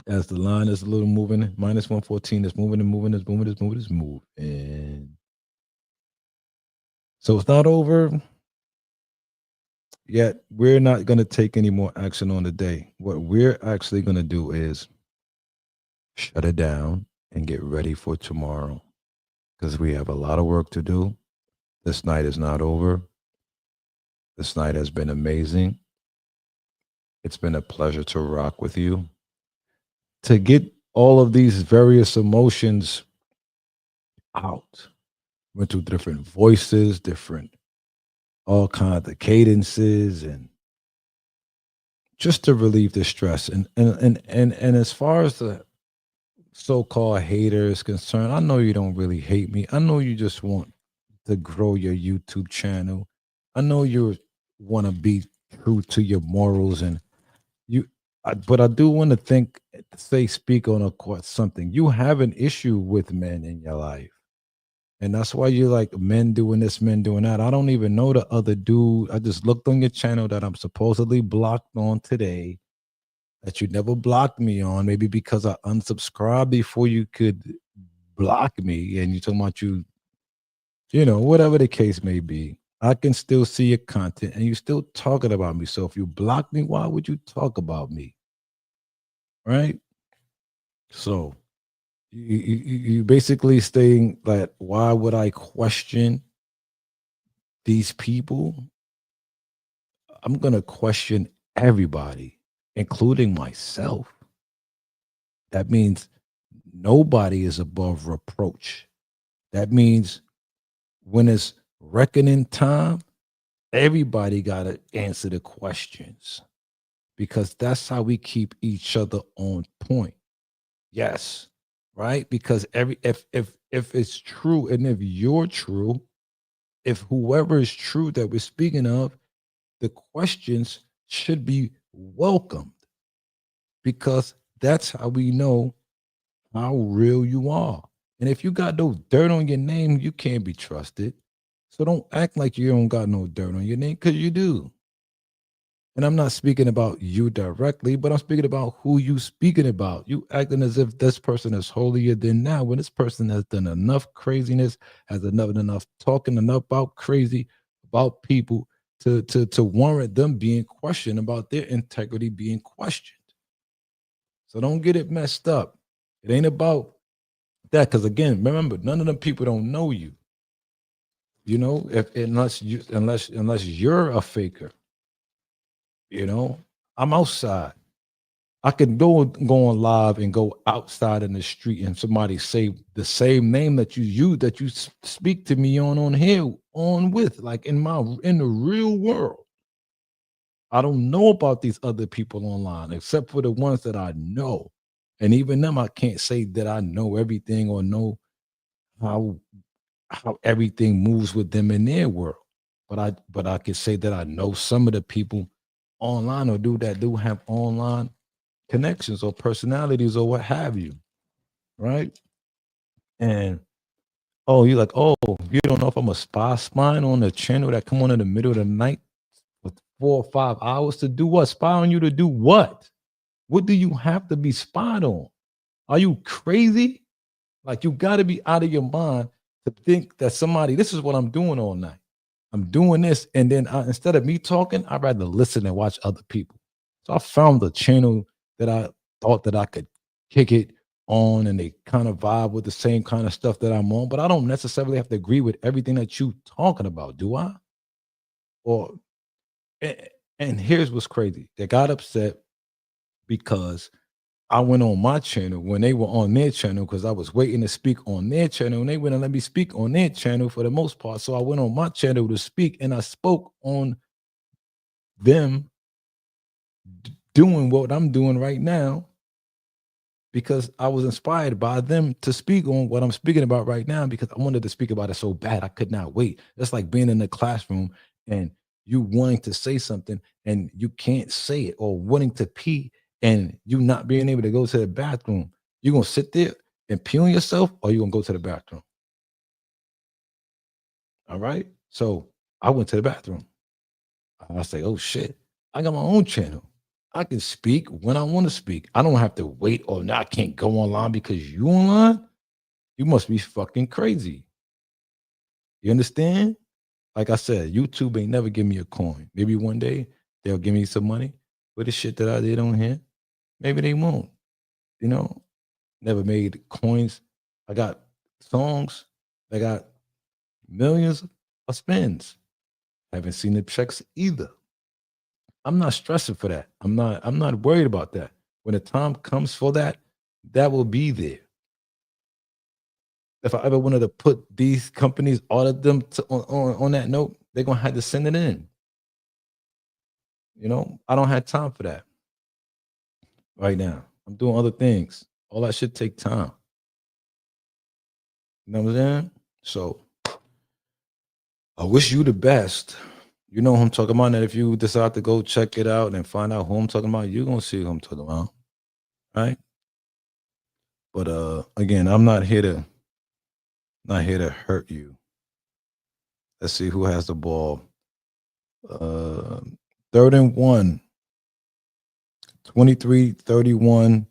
As the line is a little moving, -114 is moving and moving, is moving, is moving, is moving. So it's not over yet. We're not going to take any more action on the day. What we're actually going to do is shut it down and get ready for tomorrow because we have a lot of work to do. This night is not over. This night has been amazing. It's been a pleasure to rock with you. To get all of these various emotions out, went through different voices, different all kinds of cadences, and just to relieve the stress. And as far as the so-called hater is concerned, I know you don't really hate me. I know you just want to grow your YouTube channel. I know you want to be true to your morals and but I do want to speak on something. You have an issue with men in your life. And that's why you're like men doing this, men doing that. I don't even know the other dude. I just looked on your channel that I'm supposedly blocked on today, that you never blocked me on, maybe because I unsubscribed before you could block me. And you talking about whatever the case may be. I can still see your content and you're still talking about me. So if you block me, why would you talk about me? Right? So you basically saying that why would I question these people? I'm going to question everybody, including myself. That means nobody is above reproach. That means when it's reckoning time, everybody got to answer the questions because that's how we keep each other on point. Yes, right? Because if it's true and if you're true, if whoever is true that we're speaking of, the questions should be welcomed because that's how we know how real you are. And if you got no dirt on your name, you can't be trusted. So don't act like you don't got no dirt on your name because you do. And I'm not speaking about you directly, but I'm speaking about who you speaking about. You acting as if this person is holier than now when this person has done enough craziness, has enough talking enough about crazy about people to warrant them being questioned about their integrity being questioned. So don't get it messed up. It ain't about that because again, remember, none of them people don't know you. You know, if unless you're a faker, you know, I'm outside. I could go on live and go outside in the street and somebody say the same name that you use that you speak to me on here on with like in the real world. I don't know about these other people online except for the ones that I know, and even them I can't say that I know everything or know how everything moves with them in their world. But I can say that I know some of the people online or do have online connections or personalities or what have you, right? And oh, you're like, oh, you don't know if I'm a spying on a channel that come on in the middle of the night for 4 or 5 hours to do what? Spy on you to do what? What do you have to be spied on? Are you crazy? Like you got to be out of your mind to think that somebody. This is what I'm doing all night. I'm doing this, and then instead of me talking, I'd rather listen and watch other people. So I found a channel that I thought that I could kick it on, and they kind of vibe with the same kind of stuff that I'm on. But I don't necessarily have to agree with everything that you talking about, do I? Or a- and here's what's crazy: they got upset because I went on my channel when they were on their channel because I was waiting to speak on their channel, and they wouldn't let me speak on their channel for the most part. So I went on my channel to speak, and I spoke on them doing what I'm doing right now because I was inspired by them to speak on what I'm speaking about right now because I wanted to speak about it so bad I could not wait. It's like being in the classroom and you wanting to say something and you can't say it, or wanting to pee and you not being able to go to the bathroom. You gonna sit there and pee on yourself, or you gonna go to the bathroom? All right. So I went to the bathroom. I say, oh shit, I got my own channel. I can speak when I want to speak. I don't have to wait, or now I can't go online because you online. You must be fucking crazy. You understand? Like I said, YouTube ain't never give me a coin. Maybe one day they'll give me some money for the shit that I did on here. Maybe they won't. You know, never made coins. I got songs that got millions of spins. Haven't seen the checks either. I'm not stressing for that. I'm not worried about that. When the time comes for that, that will be there. If I ever wanted to put these companies, all of them on that note, they're gonna have to send it in. You know, I don't have time for that right now. I'm doing other things. All that should take time. You know what I'm saying? So I wish you the best. You know who I'm talking about. That if you decide to go check it out and find out who I'm talking about, you're gonna see who I'm talking about. Right? But again, I'm not here to hurt you. Let's see who has the ball. Uh, third and one, 23-31.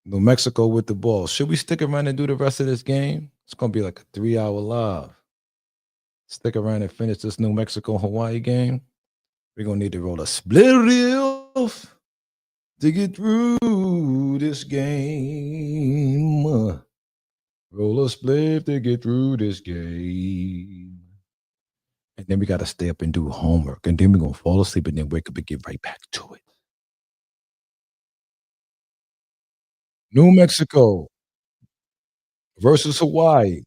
New Mexico with the ball. Should we stick around and do the rest of this game? It's going to be like a 3 hour live. Stick around and finish this New Mexico Hawaii game. We're going to need to roll a split off to get through this game. Roll a split to get through this game. And then we got to stay up and do homework. And then we're going to fall asleep and then wake up and get right back to it. New Mexico versus Hawaii.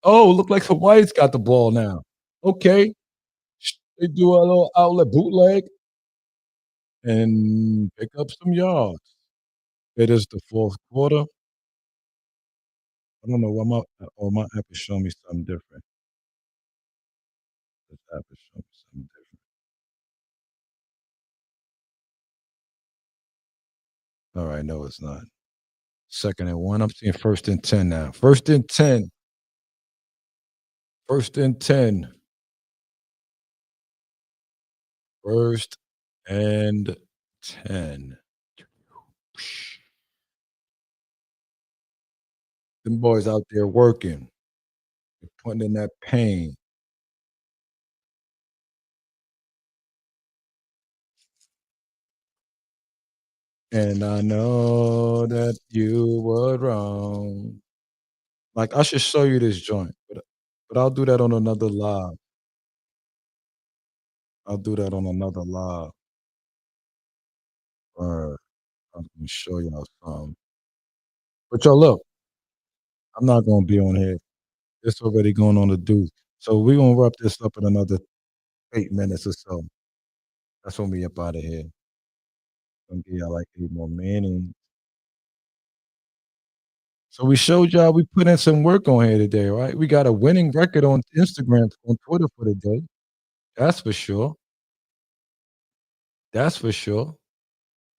Oh, look like Hawaii's got the ball now. Okay. They do a little outlet bootleg and pick up some yards. It is the fourth quarter. I don't know why my app is showing me something different. This app is showing me something different. Alright, no, it's not. Second and 1. I'm seeing 1st and 10 now. 1st and 10. First and 10. First and 10. Them boys out there working, putting in that pain. And I know that you were wrong. Like, I should show you this joint, but I'll do that on another live. I'll do that on another live. Or I'm gonna show y'all some. But yo, look, I'm not gonna be on here. It's already going on the deuce. So we're gonna wrap this up in another 8 minutes or so. That's when we up out of here. Gonna give y'all like 8 more minutes. So we showed y'all we put in some work on here today, right? We got a winning record on Instagram, on Twitter for the day. That's for sure. That's for sure.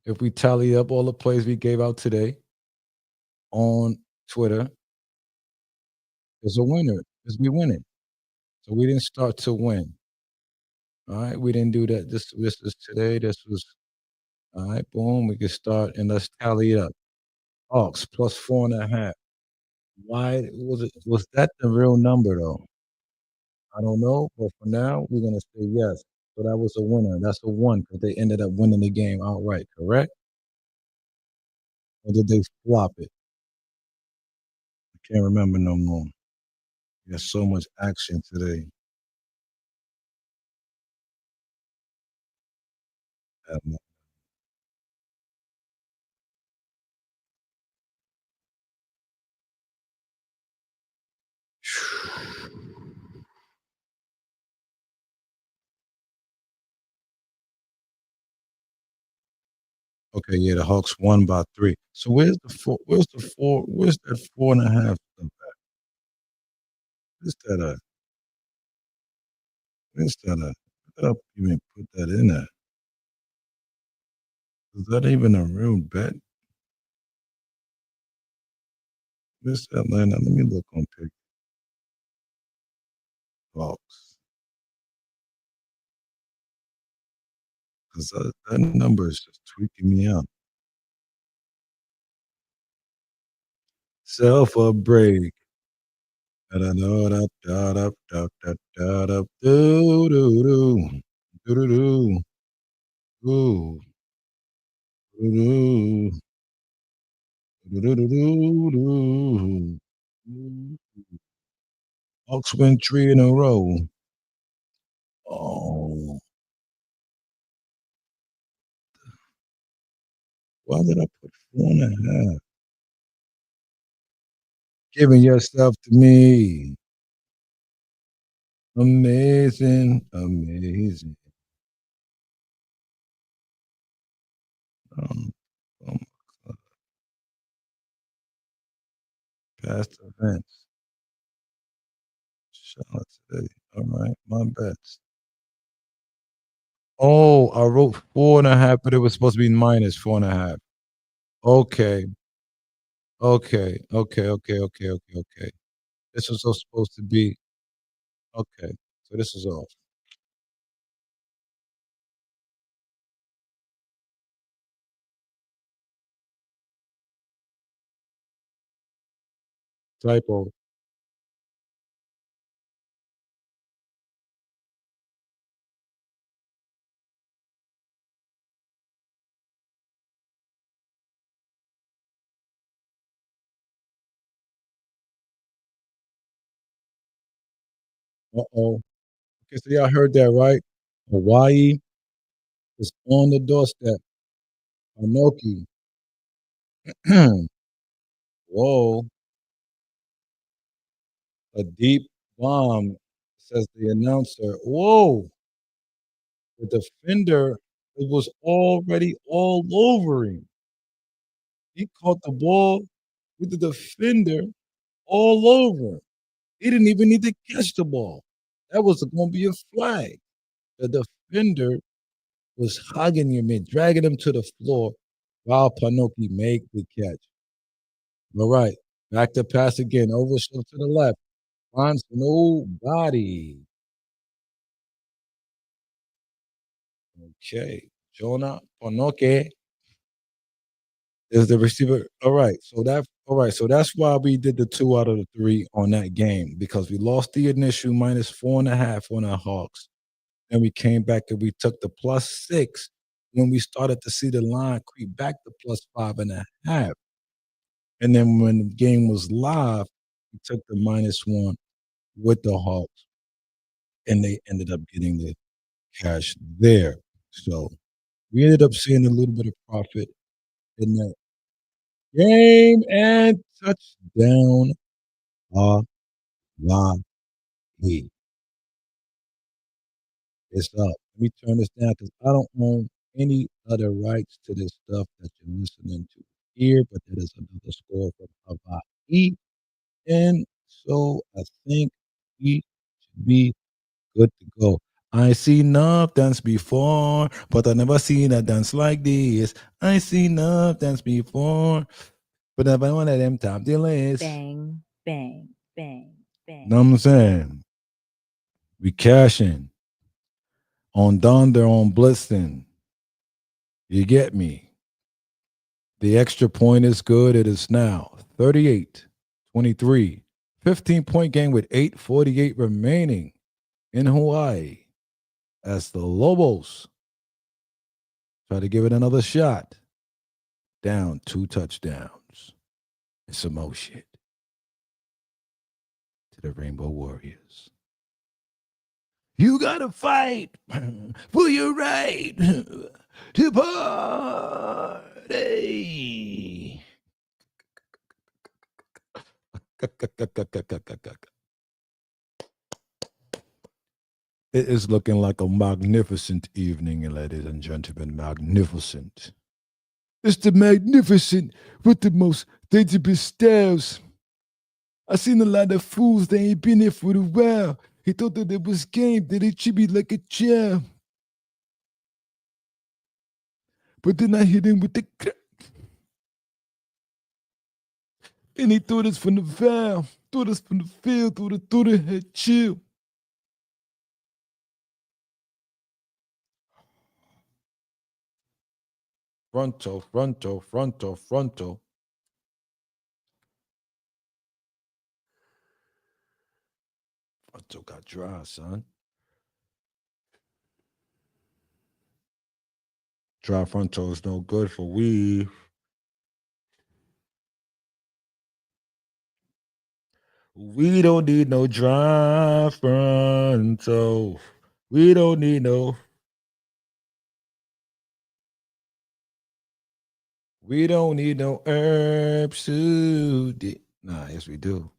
If we tally up all the plays we gave out today on Twitter, there's a winner. Because we winning. So we didn't start to win. All right. We didn't do that. This was today. This was all right. Boom. We can start and let's tally it up. Hawks plus 4.5. Why was that the real number though? I don't know, but for now, we're gonna say yes. So that was a winner. That's a one because they ended up winning the game outright, correct? Or did they flop it? I can't remember no more. There's so much action today. Um, Okay, yeah, the Hawks won by 3. So where's the 4? Where's the 4? Where's that 4.5 stuff at? Where's that at? Where's that at? Where did I even put that in there? Is that even a real bet? Where's Atlanta? Let me look on Pick Dawgz. 'Cause that number is just tweaking me out. Self a break. Da-da-da-da-da-da-da-da-da. Doo-doo-doo. Doo-doo-doo. Ooh. Doo-doo. Doo-doo-doo-doo. Hawks win 3 in a row. Oh, why did I put 4.5? Giving yourself to me. Amazing, amazing. Um, um, past events. Shout out today. All right, my bets. Oh, I wrote 4.5, but it was supposed to be minus 4.5. Okay, okay. This was so supposed to be okay. So this is off. Typo. Uh-oh. Okay, so y'all heard that, right? Hawaii is on the doorstep. Anoki. Whoa, a deep bomb, says the announcer. Whoa, the defender, it was already all over him. He caught the ball with the defender all over. He didn't even need to catch the ball. That was going to be a flag. The defender was hugging him and dragging him to the floor while Panoki made the catch. All right, back to pass again. Over to the left. Finds nobody. Okay. Jonah Ponoke is the receiver. All right, so that's why we did the 2 out of the 3 on that game because we lost the initial -4.5 on our Hawks. Then we came back and we took the +6 when we started to see the line creep back to +5.5. And then when the game was live, we took the -1 with the Hawks, and they ended up getting the cash there. So we ended up seeing a little bit of profit in that game and touchdown Hawaii. It's up. Let me turn this down because I don't own any other rights to this stuff that you're listening to here, but that is another score from Hawaii. And so I think we should be good to go. I seen enough dance before, but I never seen a dance like this. I seen enough dance before, but never one of them top dealers. Bang, bang, bang, bang. Know what I'm saying? We cashing on Donder on Blitzen. You get me? The extra point is good. It is now 38-23. 15-point game with 8:48 remaining in Hawaii as the Lobos try to give it another shot. Down 2 touchdowns. It's some more shit to the Rainbow Warriors. You gotta fight for your right to party. It is looking like a magnificent evening, ladies and gentlemen. Magnificent. It's the magnificent with the most dangerous styles. I seen a lot of fools that ain't been here for a while. He thought that it was game, that it should be like a child. But then I hit him with the crack. And he threw us from the valve, threw us from the field, threw the head chill. Fronto, fronto, fronto, fronto. Fronto got dry, son. Dry fronto is no good for weave. We don't need no dry fronto. We don't need no. We don't need no herb soup. Nah, yes we do.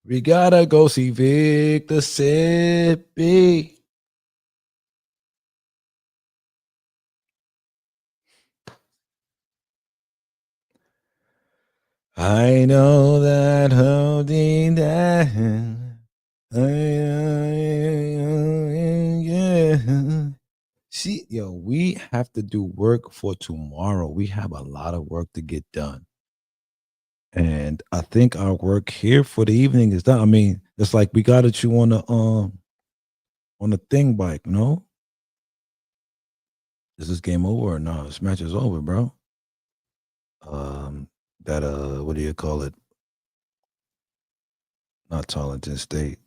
We gotta go see Victor Sippy. I know that holding that. Yeah. See, yo, we have to do work for tomorrow. We have a lot of work to get done. And I think our work here for the evening is done. I mean, it's like we gotta chew on the thing bike, no? Is this game over or no? This match is over, bro. That what do you call it? Not Tarleton State.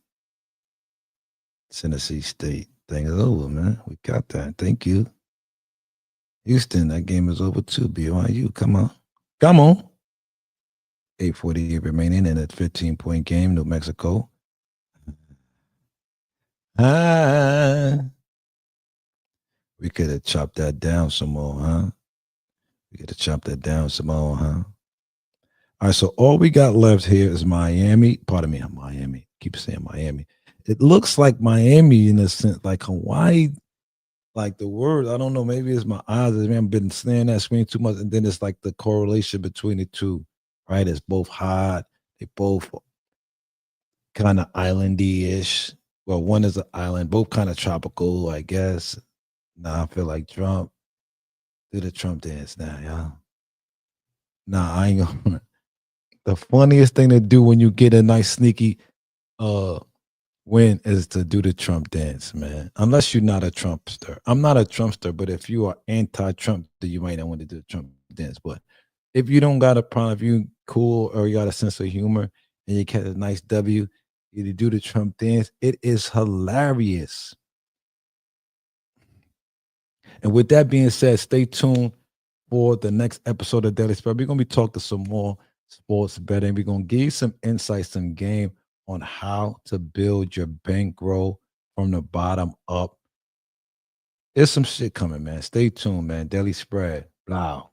Tennessee State thing is over, man. We got that. Thank you. Houston, that game is over too. BYU, come on. Come on. 8:48 remaining in a 15-point game, New Mexico. We could have chopped that down some more, huh? We could have chopped that down some more, huh? All right, so all we got left here is Miami. Pardon me, Miami. Keep saying Miami. It looks like Miami in a sense, like Hawaii, like the word. I don't know. Maybe it's my eyes. I have been staring at that screen too much, and then it's like the correlation between the two, right? It's both hot. They both kind of islandy ish. Well, one is an island, both kind of tropical, I guess. Now I feel like Trump. Do the Trump dance now, y'all. Nah, I ain't gonna. The funniest thing to do when you get a nice sneaky uh win is to do the Trump dance, man. Unless you're not a Trumpster. I'm not a Trumpster, but if you are anti-Trump, then you might not want to do the Trump dance. But if you don't got a problem, if you cool or you got a sense of humor and you get a nice W, you do the Trump dance. It is hilarious. And with that being said, stay tuned for the next episode of Daily Spread. We're gonna be talking some more sports betting. We're gonna give you some insights, some game on how to build your bankroll from the bottom up. There's some shit coming, man. Stay tuned, man. Daily Spread. Blah.